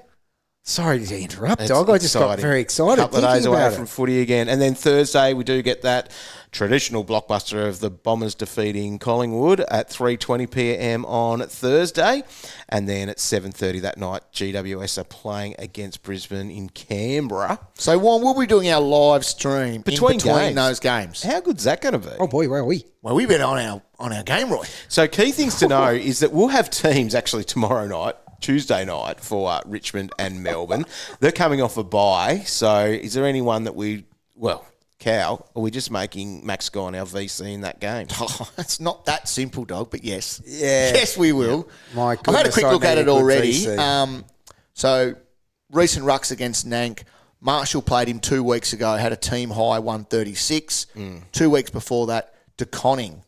Sorry to interrupt, It's Dog. I just got exciting. very excited Couple of thinking days away about from it. footy again. And then Thursday, we do get that traditional blockbuster of the Bombers defeating Collingwood at 3:20 p.m. on Thursday. And then at 7:30 that night, GWS are playing against Brisbane in Canberra. So, Juan, we'll be doing our live stream Between between games. those games. How good's that going to be? Oh, boy, where are we? Well, we've been on our game, Roy. So key things to know is that we'll have teams actually tomorrow night, Tuesday night, for Richmond and Melbourne. They're coming off a bye. So is there anyone that Cal, are we just making Max Gawn our VC in that game? Oh, it's not that simple, Dog, but yes. Yeah. Yes, we will. My I've had a goodness, quick I look need at a it good already. VC. So, recent rucks against Nank. Marshall played him 2 weeks ago, had a team high 136. 2 weeks before that, DeConning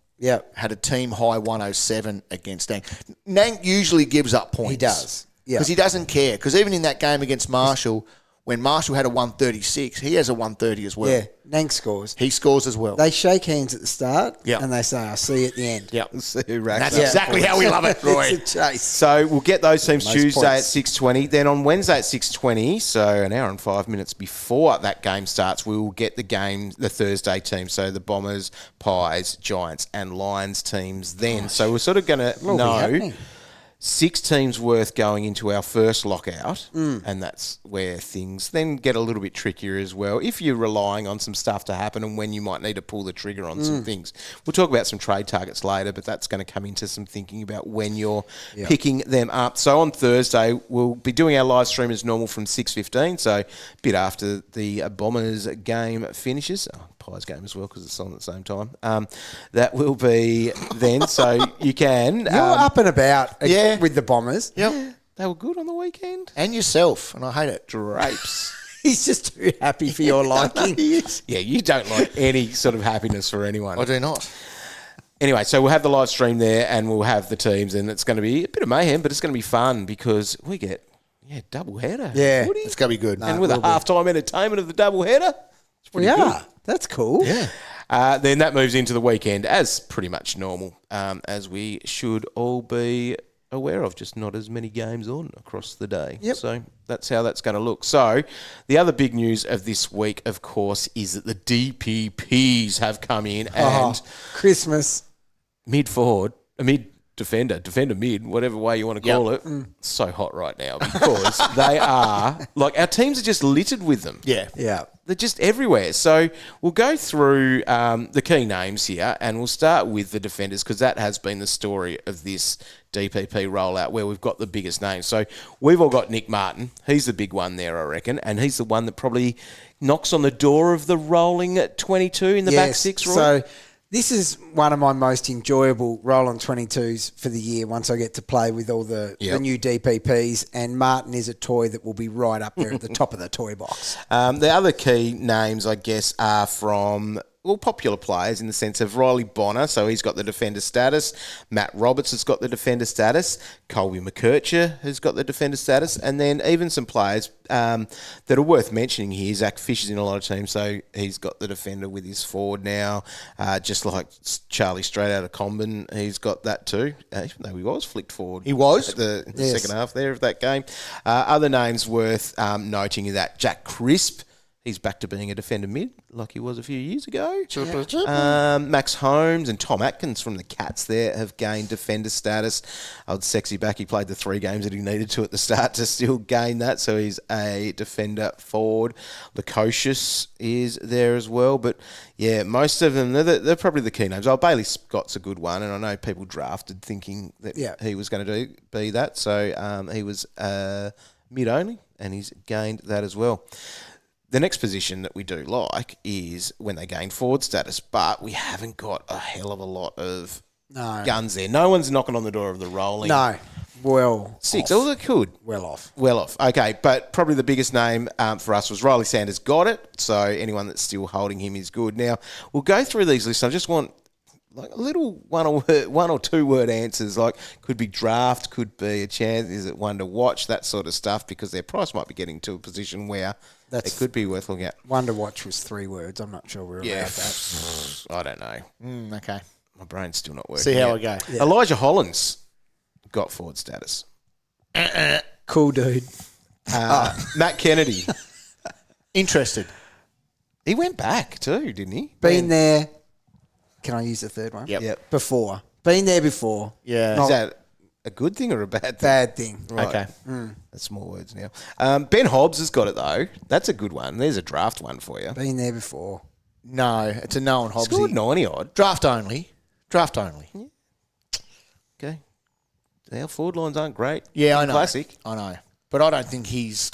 had a team high 107 against Nank. Nank usually gives up points. He does. Yeah. Because he doesn't care. Because even in that game against Marshall, when Marshall had a 136, he has a 130 as well. Yeah, Nank scores. He scores as well. They shake hands at the start Yep. and they say, I'll see you at the end. Yep. See who racks That's up exactly points. how we love it, Roy. It's a chase. So we'll get those teams Most Tuesday points. at 6:20. Then on Wednesday at 6:20, so an hour and 5 minutes before that game starts, we will get the Thursday team. So the Bombers, Pies, Giants, and Lions teams. Then, so we're sort of going to What'll be know happening? 6 teams worth going into our first lockout, and that's where things then get a little bit trickier as well. If you're relying on some stuff to happen and when you might need to pull the trigger on some things. We'll talk about some trade targets later, but that's going to come into some thinking about when you're picking them up. So on Thursday, we'll be doing our live stream as normal from 6:15, so a bit after the Bombers game finishes. Pies game as well because it's on at the same time. That will be then, so you can. You're up and about Yeah. with the Bombers. Yep. They were good on the weekend. And yourself, and I hate it. Drapes. He's just too happy for your liking. Yeah, you don't like any sort of happiness for anyone. I do not. Anyway, so we'll have the live stream there and we'll have the teams, and it's going to be a bit of mayhem, but it's going to be fun because we get double header. Yeah. Footy. It's going to be good. And with a halftime entertainment of the double header, it's pretty We good. are. That's cool. Yeah. Then that moves into the weekend as pretty much normal, as we should all be aware of, just not as many games on across the day. Yep. So that's how that's going to look. So the other big news of this week, of course, is that the DPPs have come in and Christmas. mid-forward, defender mid, whatever way you want to call it. So hot right now because they are, like, our teams are just littered with them. Yeah. Yeah. They're just everywhere. So we'll go through the key names here and we'll start with the defenders because that has been the story of this DPP rollout where we've got the biggest names. So we've all got Nick Martin. He's the big one there, I reckon. And he's the one that probably knocks on the door of the rolling 22 in the back six, Roy. So this is one of my most enjoyable roll-on 22s for the year once I get to play with all the new DPPs, and Martin is a toy that will be right up there at the top of the toy box. The other key names, I guess, are from popular players in the sense of Ryley Bonner, so he's got the defender status. Matt Roberts has got the defender status. Colby McKercher has got the defender status. And then even some players that are worth mentioning here. Zach Fisher's in a lot of teams, so he's got the defender with his forward now. Just like Charlie straight out of Comben, he's got that too, even though he was flicked forward. He was? At the second half there of that game. Other names worth noting is that Jack Crisp, he's back to being a defender mid like he was a few years ago. Max Holmes and Tom Atkins from the Cats there have gained defender status. Old sexy back, he played the 3 games that he needed to at the start to still gain that, so he's a defender forward. Lukosius is there as well, but yeah, most of them, they're probably the key names. Bailey Scott's a good one, and I know people drafted thinking that he was going to be that, so he was mid only, and he's gained that as well. The next position that we do like is when they gain forward status, but we haven't got a hell of a lot of guns there. No one's knocking on the door of the rolling. No. Well, 6. off. Oh, they could. Well off. Well off. Okay, but probably the biggest name for us was Ryley Sanders got it, so anyone that's still holding him is good. Now, we'll go through these lists. I just want like a little one or two word answers, like could be draft, could be a chance, is it one to watch, that sort of stuff, because their price might be getting to a position where it could be worth looking at. One to watch was 3 words. I'm not sure we're allowed that. I don't know. Okay. My brain's still not working. See how yet. we go. Yeah. Elijah Hollins got forward status. Cool dude. Matt Kennedy. Interested. He went back too, didn't he? Been there. Can I use the third one? Yep. Before. Been there before. Yeah. Is that a good thing or a bad thing? Bad thing. Right. Okay. That's more words now. Ben Hobbs has got it though. That's a good one. There's a draft one for you. Been there before. No, it's a no on Hobbsy. Scored 90 odd. Draft only. Draft only. Okay. Our forward lines aren't great. Yeah, I know. Classic. I know. But I don't think he's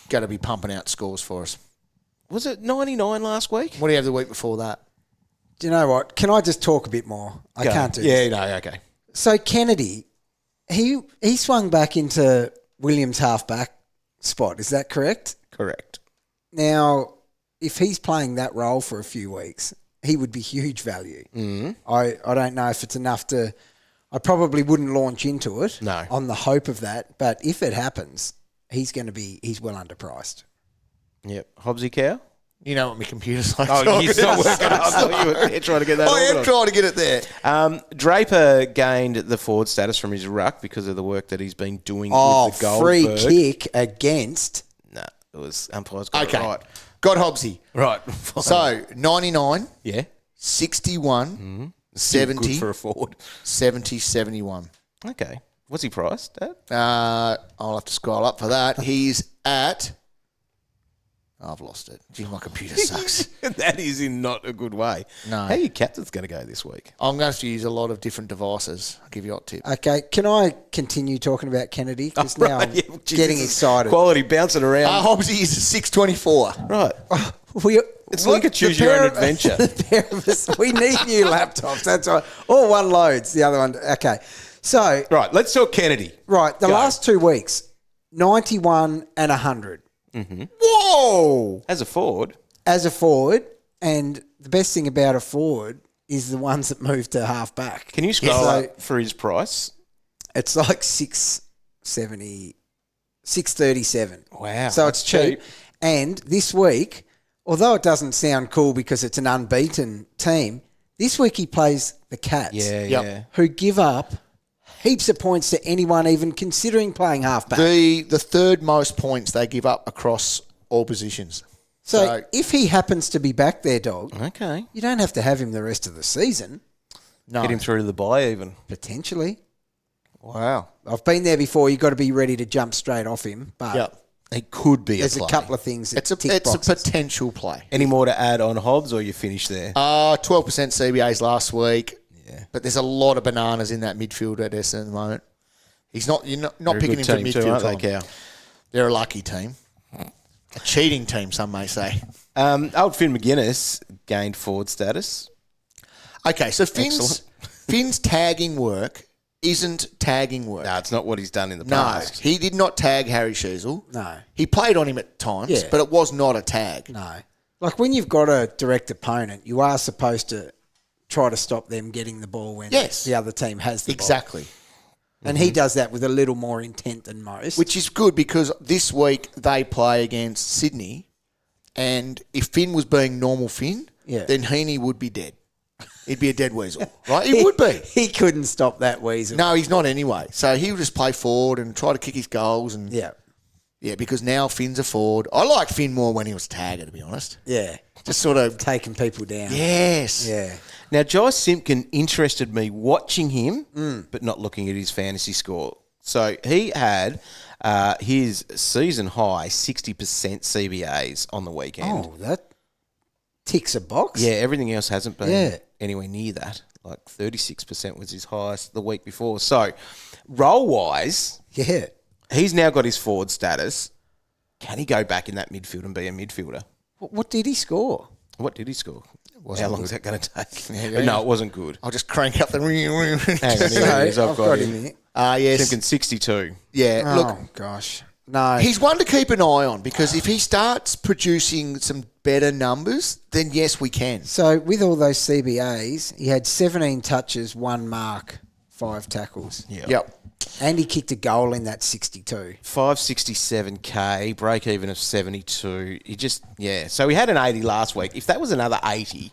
going to be pumping out scores for us. Was it 99 last week? What do you have the week before that? Do you know what? Can I just talk a bit more? I can't do this. Yeah, no, okay. So Kennedy, he swung back into Williams' halfback spot. Is that correct? Correct. Now, if he's playing that role for a few weeks, he would be huge value. Mm-hmm. I don't know if it's enough to... I probably wouldn't launch into it on the hope of that, but if it happens, he's well underpriced. Yep. Hobbsy cow? You know what my computer's like. Oh, you're not working. I thought you were there trying to get that I am organised. trying to get it there. Draper gained the forward status from his ruck because of the work that he's been doing with the free Goldberg. kick against... No, it was umpires got it right. Got Hobbsy. Right. So, 99, Yeah. 61, 70, Good for a forward. 70, 71. Okay. What's he priced at? I'll have to scroll up for that. He's at... I've lost it. Gee, my computer sucks. That is in not a good way. No. How are your captains going to go this week? I'm going to have to use a lot of different devices. I'll give you a hot tip. Okay, can I continue talking about Kennedy? Because now I'm getting excited. Quality bouncing around. Hobbsy is 624. Right. It's like a choose your own adventure. The pair of us, we need new laptops. That's right. Or one loads, the other one. Okay. So, Right, let's talk Kennedy. right, the Go. last 2 weeks, 91 and 100. Mm-hmm. Whoa! As a forward, As a forward, and the best thing about a forward is the ones that move to half back. can you scroll So up for his price? it's like 670, 637. Wow, So that's it's cheap. cheap. And this week, although it doesn't sound cool because it's an unbeaten team, this week he plays the Cats. Yeah. Who give up heaps of points to anyone even considering playing halfback. The third most points they give up across all positions. So if he happens to be back there, dog, Okay. you don't have to have him the rest of the season, No. Get him through to the bye even. potentially. Wow. I've been there before. You've got to be ready to jump straight off him. But Yep. It could be there's a play. a couple of things that It's a tick boxes. potential play. Any more to add on Hobbs or you finish there? 12% CBAs last week. Yeah. But there's a lot of bananas in that midfield at Essendon at the moment. You're not They're a picking good him for team midfield. too, aren't they, column. Cow? They're a lucky team. A cheating team, some may say. Old Finn McGuinness gained forward status. Okay, so Finn's Excellent. tagging work isn't tagging work. No, it's not what he's done in the No, past. he did not tag Harry Sheezel. No. He played on him at times, Yeah. but it was not a tag. No. Like when you've got a direct opponent, you are supposed to try to stop them getting the ball when the other team has the ball. Exactly. And he does that with a little more intent than most. Which is good because this week they play against Sydney, and if Finn was being normal Finn, then Heaney would be dead. He'd be a dead weasel, right? He would be. He couldn't stop that weasel. No, he's not anyway. So he'll just play forward and try to kick his goals. And Yeah, because now Finn's a forward. I like Finn more when he was tagger, to be honest. yeah. Just sort of... Taking people down. Yes. Yeah. Now, Jye Simpkin interested me watching him, but not looking at his fantasy score. So he had his season high 60% CBAs on the weekend. Oh, that ticks a box. Yeah, everything else hasn't been anywhere near that. Like 36% was his highest the week before. So, role-wise, he's now got his forward status. Can he go back in that midfield and be a midfielder? What did he score? What did he score? How long is that going to take? No, it wasn't good. I'll just crank up the... Hang on, here it is. I've got him. here. Yes. Simpkin 62. Yeah, Oh, look... gosh. No. He's one to keep an eye on because if he starts producing some better numbers, then yes, we can. So with all those CBAs, he had 17 touches, 1 mark, 5 tackles. Yep. And he kicked a goal in that 62. 567k, break even of 72. He just, So we had an 80 last week. If that was another 80,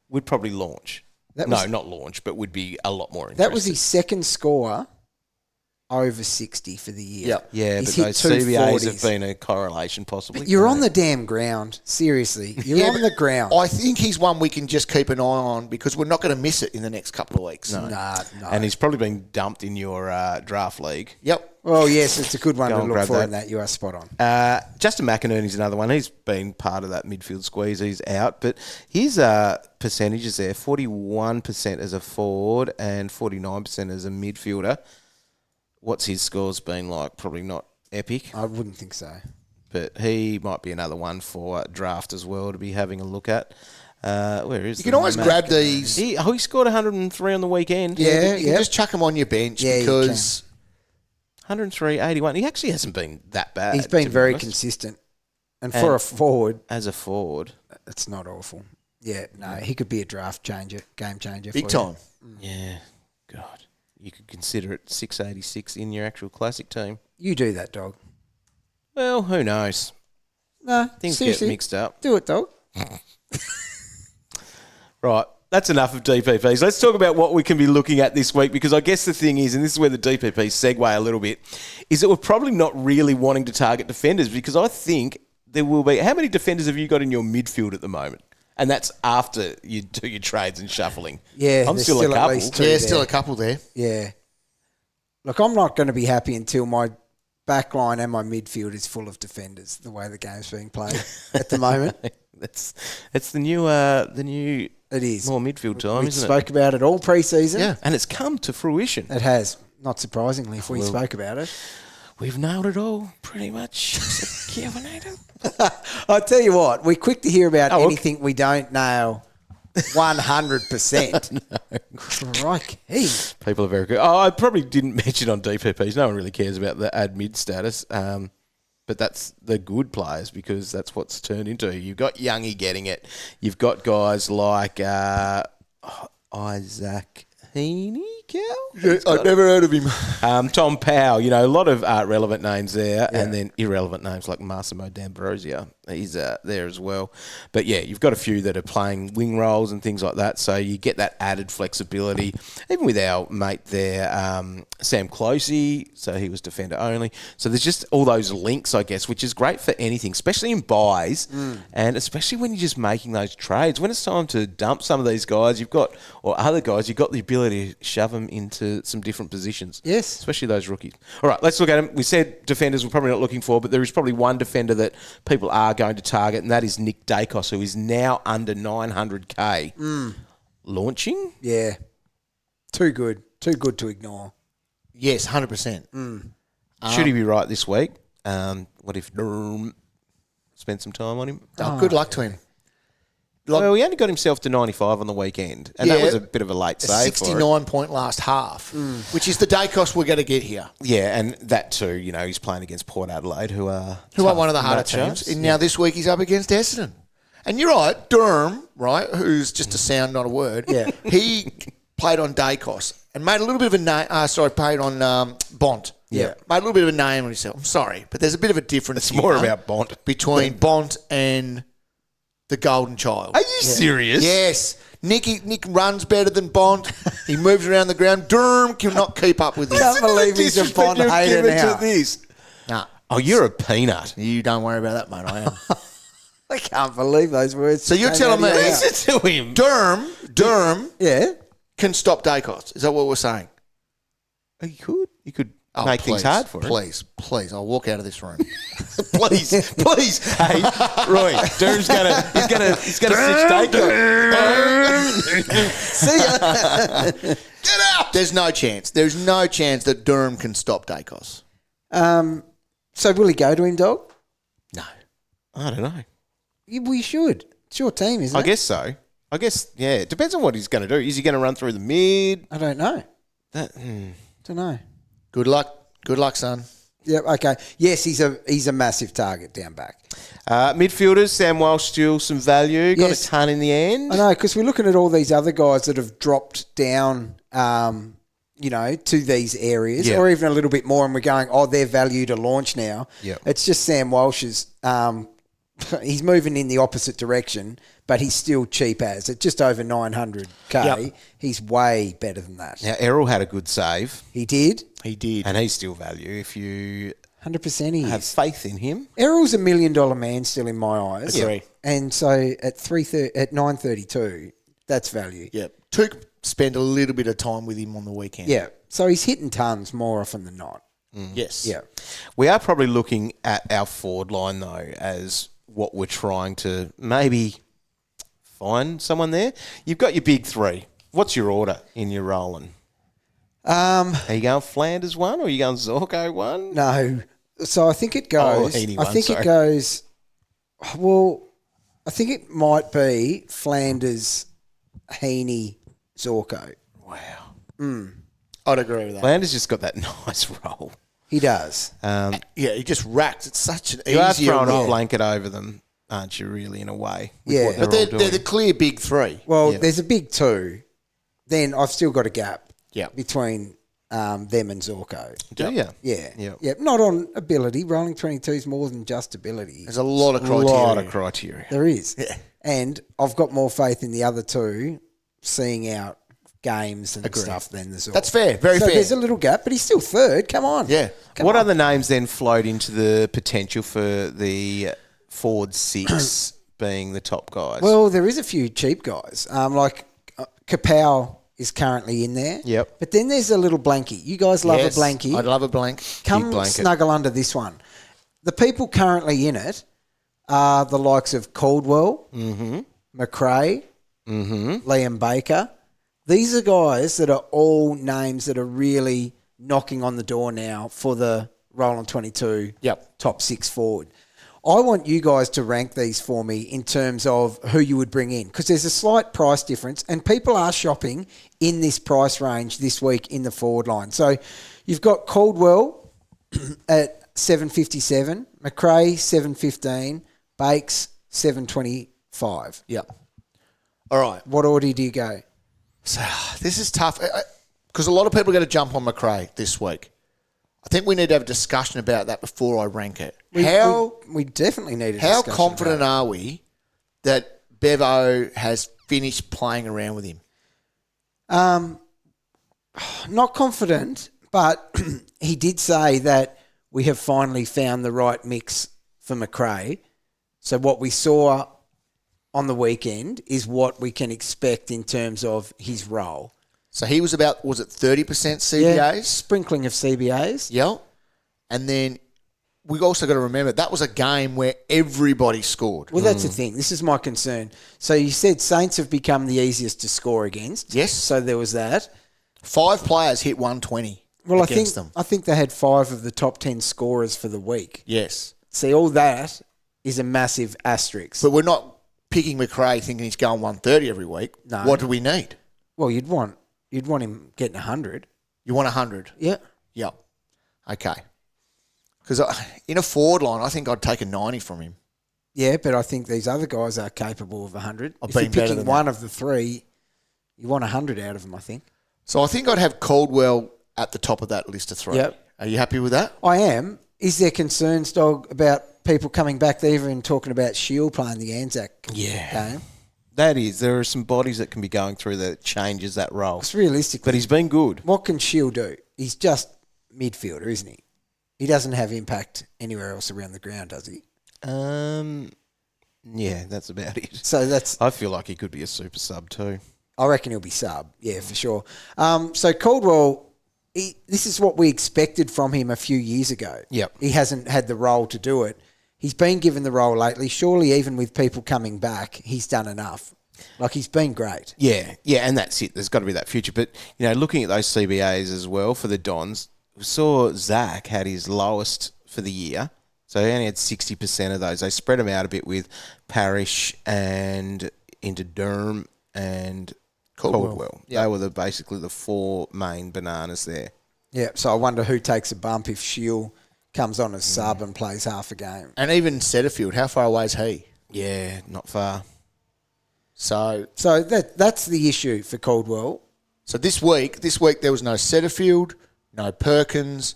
we'd probably launch. Not launch, but would be a lot more interested. That was his second score over 60 for the year. Yep. Yeah, He's but hit those 2 CBAs 40s. have been a correlation possibly. But you're on the damn ground. Seriously. You're on the ground. I think he's one we can just keep an eye on because we're not going to miss it in the next couple of weeks. No. And he's probably been dumped in your draft league. Yep. Well, yes, it's a good one Go to and look grab for that. in that. You are spot on. Justin McInerney's another one. He's been part of that midfield squeeze. He's out. But his percentages there, 41% as a forward and 49% as a midfielder. What's his scores been like? Probably not epic. I wouldn't think so. But he might be another one for draft as well to be having a look at. Where is You can always grab these. He scored 103 on the weekend. You can just chuck them on your bench because... 103, 81. He actually hasn't been that bad. He's been to be very honest. consistent. And for a forward, As a forward. it's not awful. Yeah, no, he could be a draft changer, game changer. Big for you. time. Yeah. God. You could consider it 686 in your actual classic team. You do that, dog. Well, who knows? No, Things seriously, get mixed up. do it, dog. Right. That's enough of DPPs. Let's talk about what we can be looking at this week, because I guess the thing is, and this is where the DPPs segue a little bit, is that we're probably not really wanting to target defenders, because I think there will be... How many defenders have you got in your midfield at the moment? And that's after you do your trades and shuffling. Yeah, I'm there's still a still at couple. least 2 Yeah, there. still a couple there. Yeah. Look, I'm not going to be happy until my back line and my midfield is full of defenders, the way the game's being played at the moment. It's the new It is. more midfield time, We isn't it? spoke about it all pre-season. Yeah. And it's come to fruition. It has, not surprisingly, if we spoke about it. We've nailed it all, pretty much. Except I'll tell you what, we're quick to hear about Oh, look. anything we don't nail 100%. Crikey. People are very good. Oh, I probably didn't mention on DPPs. No one really cares about the ad-mid status. But that's the good players, because that's what's turned into. You've got Youngie getting it. You've got guys like Isaac Heaney, I've never heard of him. Tom Powell, a lot of relevant names there, and then irrelevant names like Massimo D'Ambrosio. He's there as well. But yeah, you've got a few that are playing wing roles and things like that, so you get that added flexibility. Even with our mate there, Sam Closey, so he was defender only. So there's just all those links, I guess, which is great for anything, especially in buys, and especially when you're just making those trades. When it's time to dump some of these guys, or other guys, you've got the ability to shove them into some different positions. Yes. Especially those rookies. All right, let's look at them. We said defenders we're probably not looking for, but there is probably one defender that people are going to target, and that is Nick Daicos, who is now under 900k. Launching? Yeah. Too good. Too good to ignore. Yes, 100%. Should he be right this week? What if spend some time on him? Oh, good luck to him. Well, he only got himself to 95 on the weekend, and that Yeah. was a bit of a late A save for it. 69-point last half, which is the Daicos we're going to get here. Yeah, and that too, he's playing against Port Adelaide, who are Who are one of the harder matchups. teams. And now this week he's up against Essendon. And you're right, Durham, right, who's just a sound, not a word. Yeah. He played on Daicos and made a little bit of a name. Played on Bont. Yeah. Made a little bit of a name on himself. I'm sorry, but there's a bit of a difference. It's more about Bont. Between Bont and the Golden Child. Are you serious? Yes. Nick runs better than Bont. He moves around the ground. Durham cannot keep up with him. Can't believe he's a Bond hater now. Nah, Oh, you're a peanut. you don't worry about that, mate. I am. I can't believe those words. So you're came telling out of me- your mouth. Listen to him. Durham Yeah. can stop Daicos. Is that what we're saying? You could. You could Oh, make please, things hard for him. Please, I'll walk out of this room. please. Hey, Roy, Durham's he's gonna switch Daicos. See ya. Get out! There's no chance. There's no chance that Durham can stop Daicos. So will he go to him, dog? No, I don't know. We should. It's your team, isn't I it? guess so. I guess, yeah. It depends on what he's going to do. Is he going to run through the mid? I don't know. That, Don't know. Good luck, son. Yep. Okay. Yes, he's a massive target down back. midfielders, Sam Walsh, still some value. Got Yes. a ton in the end. I know, because we're looking at all these other guys that have dropped down, to these areas, Yeah. or even a little bit more, and we're going, they're value to launch now. Yeah. It's just Sam Walsh's. He's moving in the opposite direction, but he's still cheap as at just over 900k. Yep. He's way better than that. Now, Errol had a good save, He did. He did. and he's still value if you 100% he have is. faith in him. Errol's $1 million man still in my eyes. Agree. And so at 932, that's value. Yep. Took spend a little bit of time with him on the weekend. Yeah. So he's hitting tons more often than not. Yes. Yeah. We are probably looking at our forward line, though, as what we're trying to maybe find someone there. You've got your big three. What's your order in your rolling? Are you going Flanders one or are you going Zorko one? No. So I think it goes. Heaney I one, think sorry. it goes. Well, I think it might be Flanders, Heaney, Zorko. Wow. I'd agree with that. Flanders just got that nice roll. He does. Yeah, he just racked. It's such an You are easier throwing roll. a blanket over them, aren't you, really, in a way? with Yeah. what But all they're doing. the clear big three. Well, Yeah. there's a big two. Then I've still got a gap Yeah. between them and Zorko. Do you? Yeah. Yep. Yep. Not on ability. Rolling 22 is more than just ability. There's a lot of A criteria. lot of criteria. There is. Yeah. And I've got more faith in the other two seeing out games and stuff than the Zorko. That's fair. Very so fair. there's a little gap, but he's still third. Come on. Yeah. Come What on. other names then float into the potential for the forward six being the top guys? Well, there is a few cheap guys. Like Kapow is currently in there. Yep. But then there's a little blankie. You guys love Yes, a blankie. I'd love a blank. Come blanket. snuggle under this one. The people currently in it are the likes of Caldwell, Macrae, Liam Baker. These are guys that are all names that are really knocking on the door now for the Roland 22 top six forward. I want you guys to rank these for me in terms of who you would bring in, because there's a slight price difference and people are shopping in this price range this week in the forward line. So you've got Caldwell at 757, Macrae 715, Bakes 725. Yep. All right. What order do you go? So this is tough because a lot of people are going to jump on Macrae this week. I think we need to have a discussion about that before I rank it. We definitely need a How discussion confident about are we that Bevo'd has finished playing around with him? it. Not confident, but he did say that we have finally found the right mix for Macrae. So what we saw on the weekend is what we can expect in terms of his role. So he was about, was it 30% CBAs? Sprinkling of CBAs. Yeah. And then we also got to remember that was a game where everybody scored. Well, that's the thing. This is my concern. So you said Saints have become the easiest to score against. Yes. So there was that. 5 players hit 120 Well, against them. I think they had 5 of the top 10 scorers for the week. Yes. See, all that is a massive asterisk. But we're not picking Macrae thinking he's going 130 every week. No. What do we need? Well, you'd want him getting 100. You want 100? Yeah. Yep. Okay. Because in a forward line, I think I'd take a 90 from him. Yeah, but I think these other guys are capable of 100. I've If you're been better picking than one that. of the three, you want 100 out of them, I think. So I think I'd have Caldwell at the top of that list of 3. Yep. Are you happy with that? I am. Is there concerns, Dog, about people coming back? They're even talking about Sheezel playing the Anzac game. That is. There are some bodies that can be going through that changes that role. It's realistically. But he's been good. What can Sheezel do? He's just midfielder, isn't he? He doesn't have impact anywhere else around the ground, does he? Yeah, that's about it. So that's. I feel like he could be a super sub too. I reckon he'll be sub. Yeah, for sure. So Caldwell, this is what we expected from him a few years ago. Yep. He hasn't had the role to do it. He's been given the role lately. Surely, even with people coming back, he's done enough. Like, he's been great. Yeah, and that's it. There's got to be that future. But, looking at those CBAs as well for the Dons, we saw Zak had his lowest for the year. So he only had 60% of those. They spread them out a bit with Parrish and into Durham and Caldwell. Yep. They were basically the 4 main bananas there. Yeah, so I wonder who takes a bump if Sheezel comes on as sub and plays half a game. And even Setterfield, how far away is he? Yeah, not far. So that's the issue for Caldwell. So this week there was no Setterfield, no Perkins,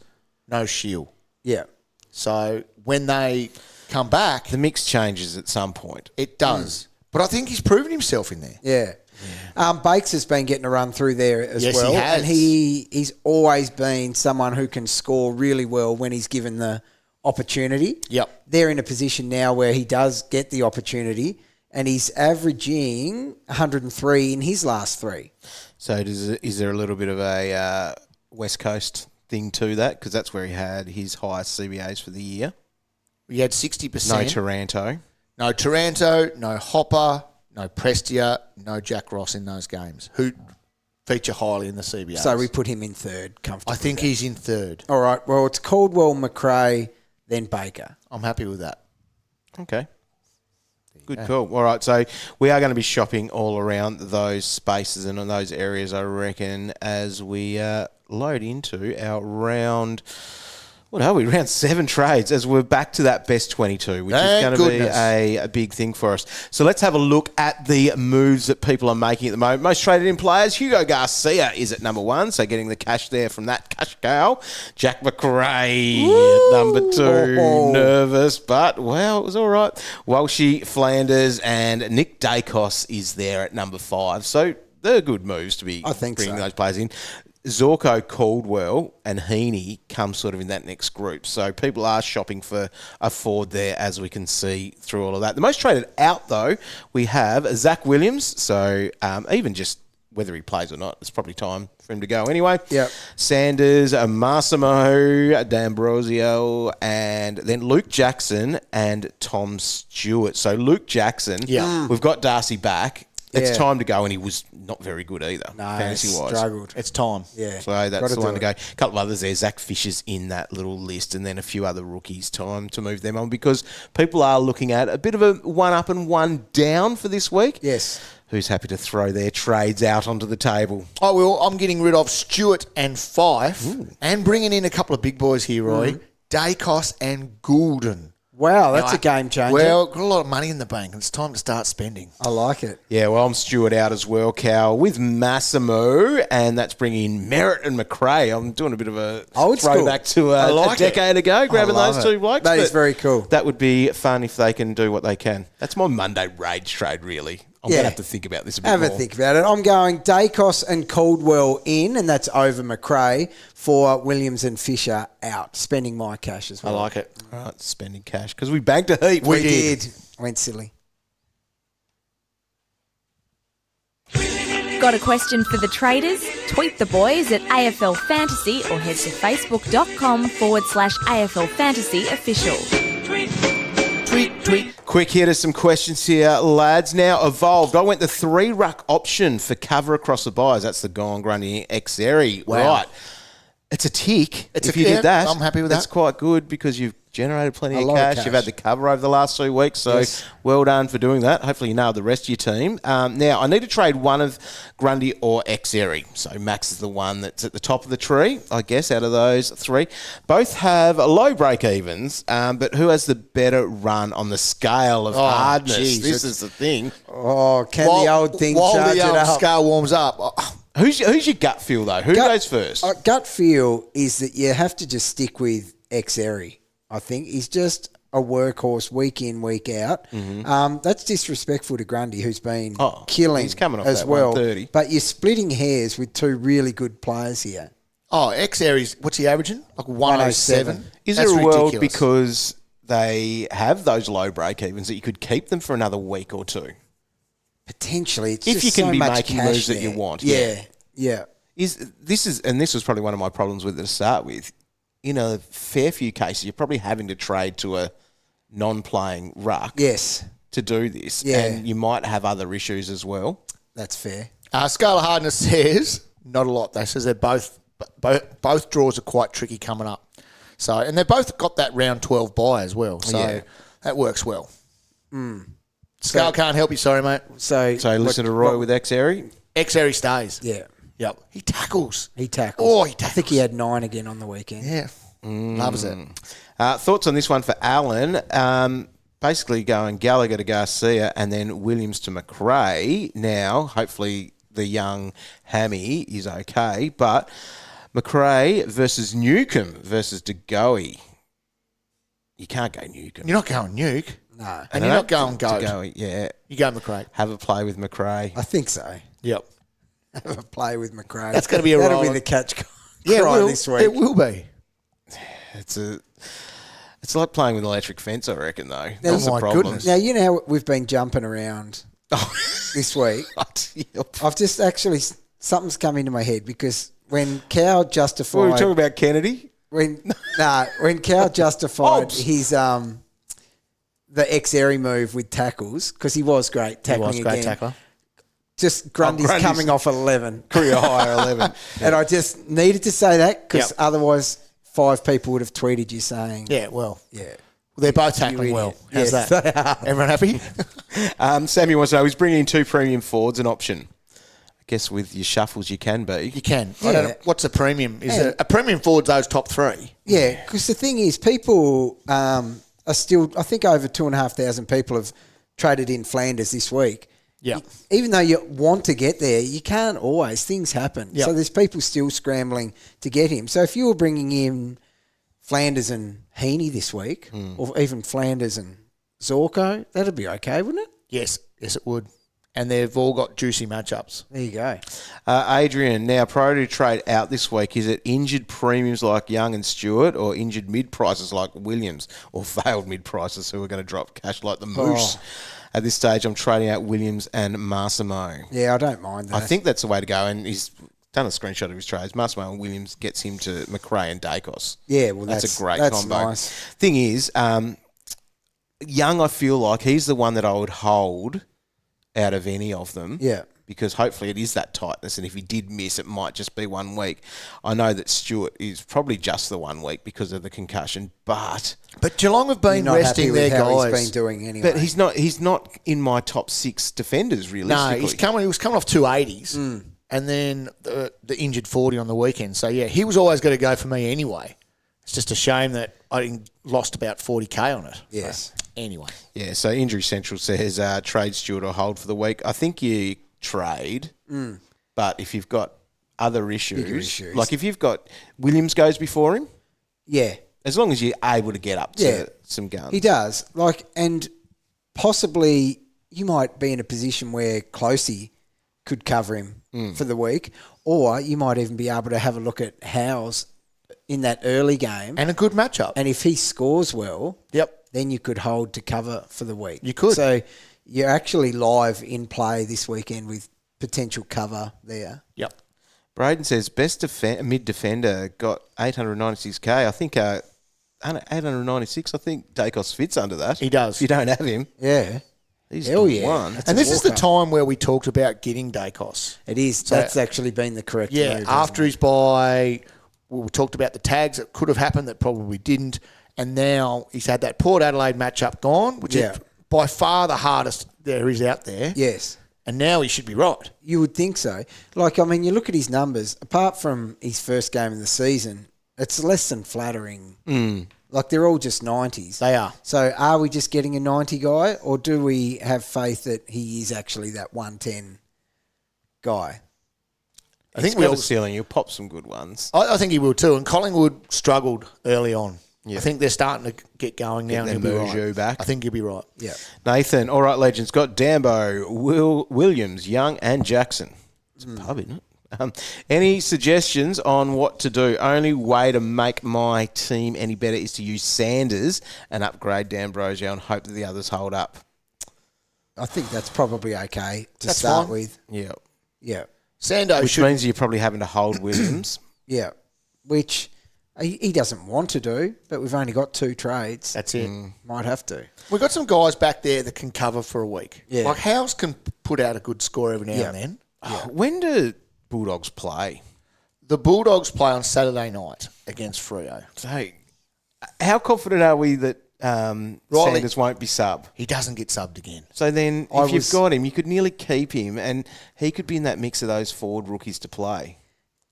no Sheezel. Yeah. So when they come back, The mix changes at some point. it does. But I think he's proven himself in there. Yeah. Bakes has been getting a run through there as Yes, well. he has. And he's always been someone who can score really well when he's given the opportunity. Yep. They're in a position now where he does get the opportunity, and he's averaging 103 in his last 3. So is there a little bit of a West Coast thing to that? Because that's where he had his highest CBAs for the year. He had 60%. No Taranto. No Taranto, no Hopper, no Prestia, no Jack Ross in those games, who feature highly in the CBAs. So we put him in third, comfortably. I think he's in third. All right, well, it's Caldwell, Macrae, then Baker. I'm happy with that. Okay. Good call. All right, so we are going to be shopping all around those spaces and in those areas, I reckon, as we load into our round... What are we? Round 7 trades as we're back to that best 22, which is going to be a big thing for us. So let's have a look at the moves that people are making at the moment. Most traded in players, Hugo Garcia is at number 1, so getting the cash there from that cash cow. Jack Macrae at number 2, nervous, but, well, it was all right. Walshy, Flanders, and Nick Daicos is there at number 5. So they're good moves to be bringing those players in. Zorko, Caldwell and Heaney come sort of in that next group. So people are shopping for a forward there, as we can see through all of that. The most traded out, though, we have Zach Williams. So even just whether he plays or not, it's probably time for him to go anyway. Yep. Sanders, Massimo, D'Ambrosio, and then Luke Jackson and Tom Stewart. So Luke Jackson, we've got Darcy back. It's time to go, and he was not very good either, fantasy-wise. Struggled. It's time. Yeah. So that's the one to go. A couple of others there. Zach Fisher's in that little list, and then a few other rookies. Time to move them on because people are looking at a bit of a one up and one down for this week. Yes. Who's happy to throw their trades out onto the table? Oh, well, I'm getting rid of Stewart and Fife and bringing in a couple of big boys here, Roy. Daicos and Gulden. Wow, that's a game changer. Well, got a lot of money in the bank, and it's time to start spending. I like it. Yeah, well, I'm Stewart out as well, Cal, with Massimo, and that's bringing Merritt and Macrae. I'm doing a bit of a throwback to a decade ago, grabbing those 2 blokes. That is very cool. That would be fun if they can do what they can. That's my Monday rage trade, really. I'm going to have to think about this a bit more. Have a think about it. I'm going Daicos and Caldwell in, and that's over Macrae, for Williams and Fisher out. Spending my cash as well. I like it. All right, spending cash, because we bagged a heap. We did. Went silly. Got a question for the traders? Tweet the boys at AFL Fantasy or head to facebook.com/AFL Fantasy official. Tweet. Quick hitter, some questions here, lads. Now, Evolved. I went the 3-ruck option for cover across the buys. That's the Gone, Grundy, Xeri. Wow. Right. It's a tick. It's if a- you yeah, did that, I'm happy with that's that. quite good because you've generated plenty A of lot of cash. cash. You've had the cover over the last 2 weeks, so Yes. well done for doing that. Hopefully you nailed the rest of your team. Now, I need to trade one of Grundy or Xeri. So Max is the one that's at the top of the tree, I guess, out of those three. Both have low break-evens, but who has the better run on the scale of hardness? geez, This it's- is the thing. Oh, can the old thing while charge the it old up? scale warms up. Who's your gut feel, though? Who goes first? Gut feel is that you have to just stick with Xeri. I think he's just a workhorse week in, week out. That's disrespectful to Grundy, who's been killing he's coming off as that well. 130. But you're splitting hairs with two really good players here. Oh, X-Aries, what's he averaging? Like 107. Is That's there a world ridiculous. because they have those low break-evens that you could keep them for another week or two? Potentially, it's If just you can so be much making cash moves that there. you want, Yeah. This was probably one of my problems with it to start with. In a fair few cases, you're probably having to trade to a non-playing ruck Yes, to do this, Yeah. and you might have other issues as well. that's fair. Scale of hardness says not a lot. They says they're both draws are quite tricky coming up. So, and they've both got that round 12 bye as well. So Yeah. that works well. Scale can't help you, sorry, mate. So Listen to Roy with Xeri. X-Airy stays. Yeah, Yep. He tackles. he tackles. Oh, he I tackles. think he had 9 again on the weekend. Yeah. Loves it. Thoughts on this one for Alan? Basically going Gallagher to Garcia and then Williams to Macrae. Now, hopefully the young Hammy is okay, but Macrae versus Newcomb versus DeGoey. You can't go Newcomb. You're not going Nuke. No, And you're not going Goat. DeGoey, yeah. You go McRae. Have a play with Macrae. I think so. Yep. Have a play with Macrae. That's gonna be a That'll be roll. the catch cry Yeah, it will. this week. It will be. It's like playing with an electric fence, I reckon, though. Now, That's the my problem. goodness. Now, you know how we've been jumping around this week. Yep. I've just actually, something's come into my head because when Cow justified... What are we talking about, Kennedy? When Cow justified Hobbs. his the Xeri move with tackles, because he was great tackling He was a great again. tackler. Just Grundy's Grundy's- coming off 11. Career higher 11. And I just needed to say that because Yep. otherwise 5 people would have tweeted you saying... Yeah, well. Yeah. They're both tackling You well. idiot. How's Yes, that? they are. Everyone happy? Sammy wants to know, he's bringing in 2 premium forwards, an option. I guess with your shuffles you can be. You can. I Yeah. don't know. What's a premium? Is Yeah. it a premium forward's those top 3? Yeah, because the thing is, people are still... I think over 2,500 people have traded in Flanders this week. Yeah. Even though you want to get there, you can't always. Things happen. Yep. So there's people still scrambling to get him. So if you were bringing in Flanders and Heaney this week, or even Flanders and Zorko, that'd be okay, wouldn't it? Yes. Yes, it would. And they've all got juicy matchups. There you go. Adrian, now priority trade out this week, is it injured premiums like Young and Stewart or injured mid-prices like Williams or failed mid-prices who are going to drop cash like the Moose? At this stage, I'm trading out Williams and Massimo. Yeah, I don't mind that. I think that's the way to go, and he's done a screenshot of his trades. Massimo and Williams gets him to Macrae and Daicos. Yeah, well, that's a great that's combo. nice. Thing is, Young, I feel like he's the one that I would hold out of any of them. Yeah. Because hopefully it is that tightness, and if he did miss, it might just be 1 week. I know that Stewart is probably just the 1 week because of the concussion, but Geelong have been You're not resting happy with their how guys. he's been doing anyway. he's not in my top 6 defenders No, realistically. he was coming off 280s and then the injured 40 on the weekend. So, yeah, he was always going to go for me anyway. It's just a shame that I lost about 40K on it. Yes. So, anyway. Yeah, so Injury Central says trade Stewart or hold for the week. I think you trade, but if you've got other issues, like if you've got Williams goes before him, Yeah. as long as you're able to get up to Yeah. some guns. He does. And possibly you might be in a position where Closey could cover him for the week, or you might even be able to have a look at Howes in that early game. And a good matchup. And if he scores well, Yep. then you could hold to cover for the week. You could. So you're actually live in play this weekend with potential cover there. Yep. Braden says best mid defender got 896k. I think 896. I think Daicos fits under that. He does. If you don't have him, Yeah. he's Hell good yeah. one. That's And a this is the walker. time where we talked about getting Daicos. It is. That's actually been the correct Yeah, move. after his bye, we talked about the tags that could have happened that probably didn't. And now he's had that Port Adelaide matchup gone, which is by far the hardest there is out there. Yes. And now he should be right. You would think so. Like, I mean, you look at his numbers, apart from his first game of the season, it's less than flattering. Like, they're all just 90s. They are. So are we just getting a 90 guy, or do we have faith that he is actually that 110 guy? I think we'll ceiling. You'll pop some good ones. I think he will too. And Collingwood struggled early on. Yeah. I think they're starting to get going now. Get their mojo back. I think he'll be right. Yeah. Nathan, all right, legends. Got Dambo, Williams, Young, and Jackson. It's a pub, isn't it? Any suggestions on what to do? Only way to make my team any better is to use Sanders and upgrade Brayshaw and hope that the others hold up. I think that's probably okay to That's start fine. with. Yeah. Yeah. Sando Which means you're probably having to hold Williams. Yeah. Which he doesn't want to do, but we've only got 2 trades. That's it. Might have to. We've got some guys back there that can cover for a week. Yeah. Like Howes can put out a good score every now and then. When do Bulldogs play? The Bulldogs play on Saturday night against Freo. So, how confident are we that Sanders won't be sub? He doesn't get subbed again. So then, if you've got him, you could nearly keep him, and he could be in that mix of those forward rookies to play.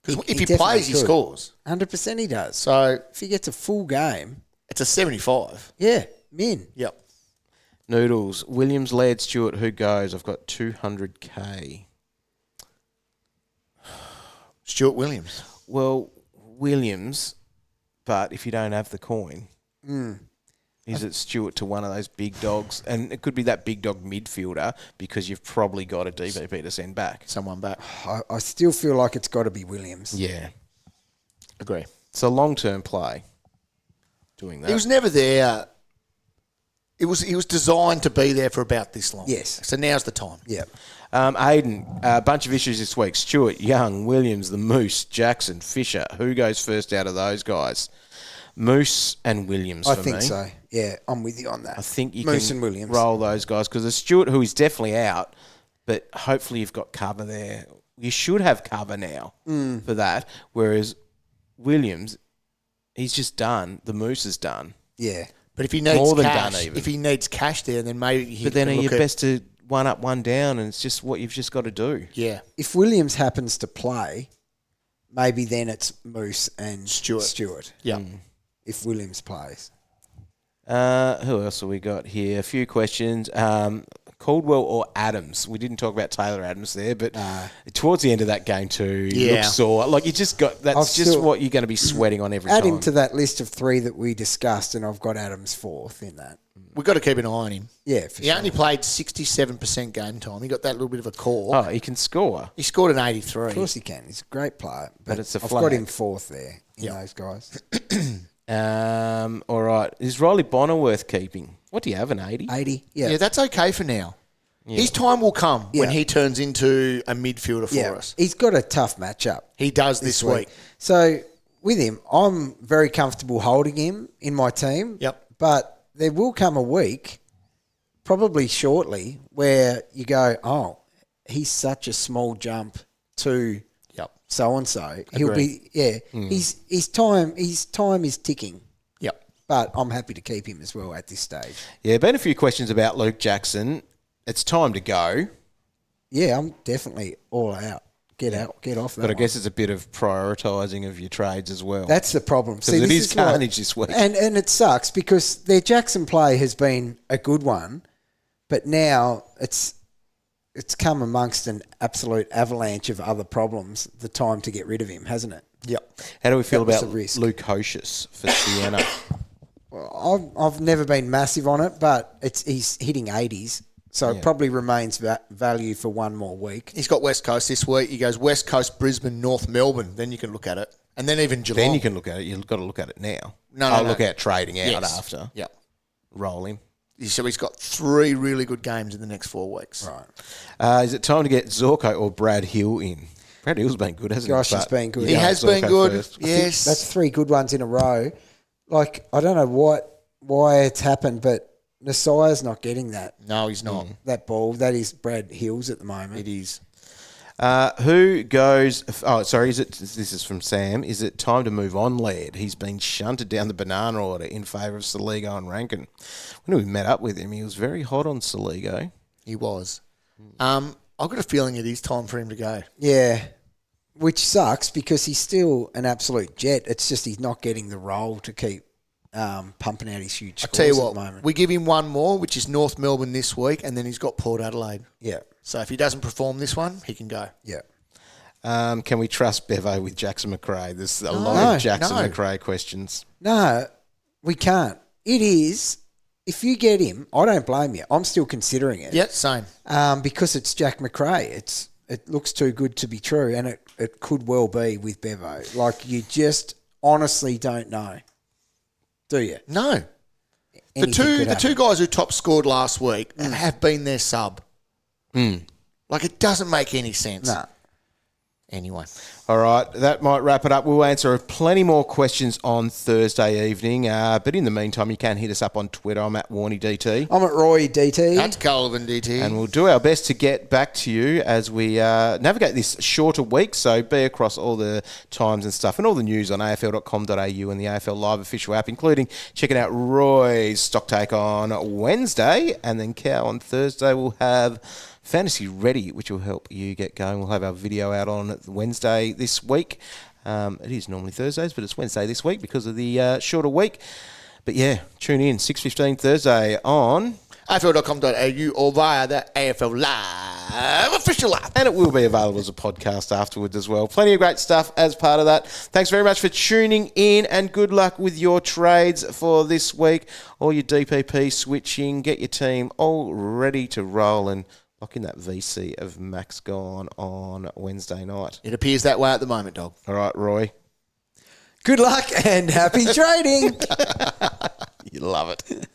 Because if he definitely plays, he could. scores. 100% he does. So If he gets a full game, it's a 75. yeah, min. Yep. Noodles, Williams, Laird, Stewart, who goes? I've got 200k. Stuart Williams. Well, Williams, but if you don't have the coin, is it Stewart to one of those big dogs? And it could be that big dog midfielder because you've probably got a DPP to send back. Someone back. I still feel like it's got to be Williams. Yeah. Agree. It's a long-term play doing that. He was never there. He was designed to be there for about this long. Yes. So now's the time. Yeah. Hayden, a bunch of issues this week. Stewart, Young, Williams, the Moose, Jackson, Fisher. Who goes first out of those guys? Moose and Williams for me. I think so. Yeah, I'm with you on that. I think you Moose can and Williams. roll those guys because there's Stewart, who is definitely out, but hopefully you've got cover there. You should have cover now for that, whereas Williams, he's just done. The Moose is done. Yeah. But if he needs More than cash, done even. if he needs cash there, then maybe he But then can are you look at- best to one up, one down, and it's just what you've just got to do. Yeah. If Williams happens to play, maybe then it's Moose and Stewart. Stewart. Yeah. If Williams plays. Who else have we got here? A few questions. Caldwell or Adams? We didn't talk about Taylor Adams there, but towards the end of that game too, you look sore. Like you just got that's what you're going to be sweating on every Add time. him to that list of 3 that we discussed, and I've got Adams 4th in that. We've got to keep an eye on him. Yeah, for He sure. only played 67% game time. He got that little bit of a core. Oh, he can score. He scored an 83. Of course he can. He's a great player. But it's a I've flag. got him 4th there in those guys. All right. Is Riley Bonner worth keeping? What do you have, an 80? 80. Yeah. Yeah, that's okay for now. His time will come when he turns into a midfielder for us. He's got a tough matchup. He does this week. So with him, I'm very comfortable holding him in my team. Yep. But there will come a week, probably shortly, where you go, oh, he's such a small jump to so and so. He'll be his time is ticking. Yep. But I'm happy to keep him as well at this stage. Yeah, been a few questions about Luke Jackson. It's time to go. Yeah, I'm definitely all out. Get off that. But I one. guess it's a bit of prioritising of your trades as well. That's the problem. Because it is carnage this week. And it sucks because their Jackson play has been a good one, but now it's come amongst an absolute avalanche of other problems, the time to get rid of him, hasn't it? Yep. How do we feel That was about the risk. Luke Hocius for Sienna? Well, I've never been massive on it, but he's hitting 80s, so it probably remains value for one more week. He's got West Coast this week. He goes West Coast, Brisbane, North Melbourne. Then you can look at it. And then even Geelong. Then you can look at it. You've got to look at it now. No. Look at trading out after. Yep. Roll him. So he's got 3 really good games in the next 4 weeks. Right. Is it time to get Zorko or Brad Hill in? Brad Hill's been good, hasn't Gosh, he? he's been good. He has been Zorko good. first. Yes. That's 3 good ones in a row. Like, I don't know why it's happened, but Nasiah's not getting that No, he's not. ball. That is Brad Hills at the moment. It is. Who goes? Oh, sorry. This is from Sam. Is it time to move on, lad? He's been shunted down the banana order in favour of Soligo and Rankin. When we met up with him, he was very hot on Soligo. He was. I've got a feeling it is time for him to go. Yeah, which sucks because he's still an absolute jet. It's just he's not getting the role to keep pumping out his huge scores. I'll tell you at what, the moment. we give him one more, which is North Melbourne this week, and then he's got Port Adelaide. Yeah. So if he doesn't perform this one, he can go. Yeah. Can we trust Bevo with Jackson Macrae? There's a lot of Jackson Macrae questions. No, we can't. It is, if you get him, I don't blame you. I'm still considering it. Yeah, same. Because it's Jack Macrae. It looks too good to be true, and it could well be with Bevo. Like, you just honestly don't know, do you? No. The two guys who top scored last week have been their sub. Like, it doesn't make any sense. No. Anyway. All right, that might wrap it up. We'll answer plenty more questions on Thursday evening. But in the meantime, you can hit us up on Twitter. I'm at Warnie DT. I'm at Roy DT. That's Gulden DT. And we'll do our best to get back to you as we navigate this shorter week. So be across all the times and stuff and all the news on afl.com.au and the AFL Live official app, including checking out Roy's stock take on Wednesday. And then Cow on Thursday will have Fantasy Ready, which will help you get going. We'll have our video out on Wednesday this week. It is normally Thursdays, but it's Wednesday this week because of the shorter week. But yeah, tune in 6:15 Thursday on AFL.com.au or via the AFL Live official app. And it will be available as a podcast afterwards as well. Plenty of great stuff as part of that. Thanks very much for tuning in and good luck with your trades for this week. All your DPP switching, get your team all ready to roll and lock in that VC of Max Gawn on Wednesday night. It appears that way at the moment, dog. All right, Roy. Good luck and happy trading. You love it.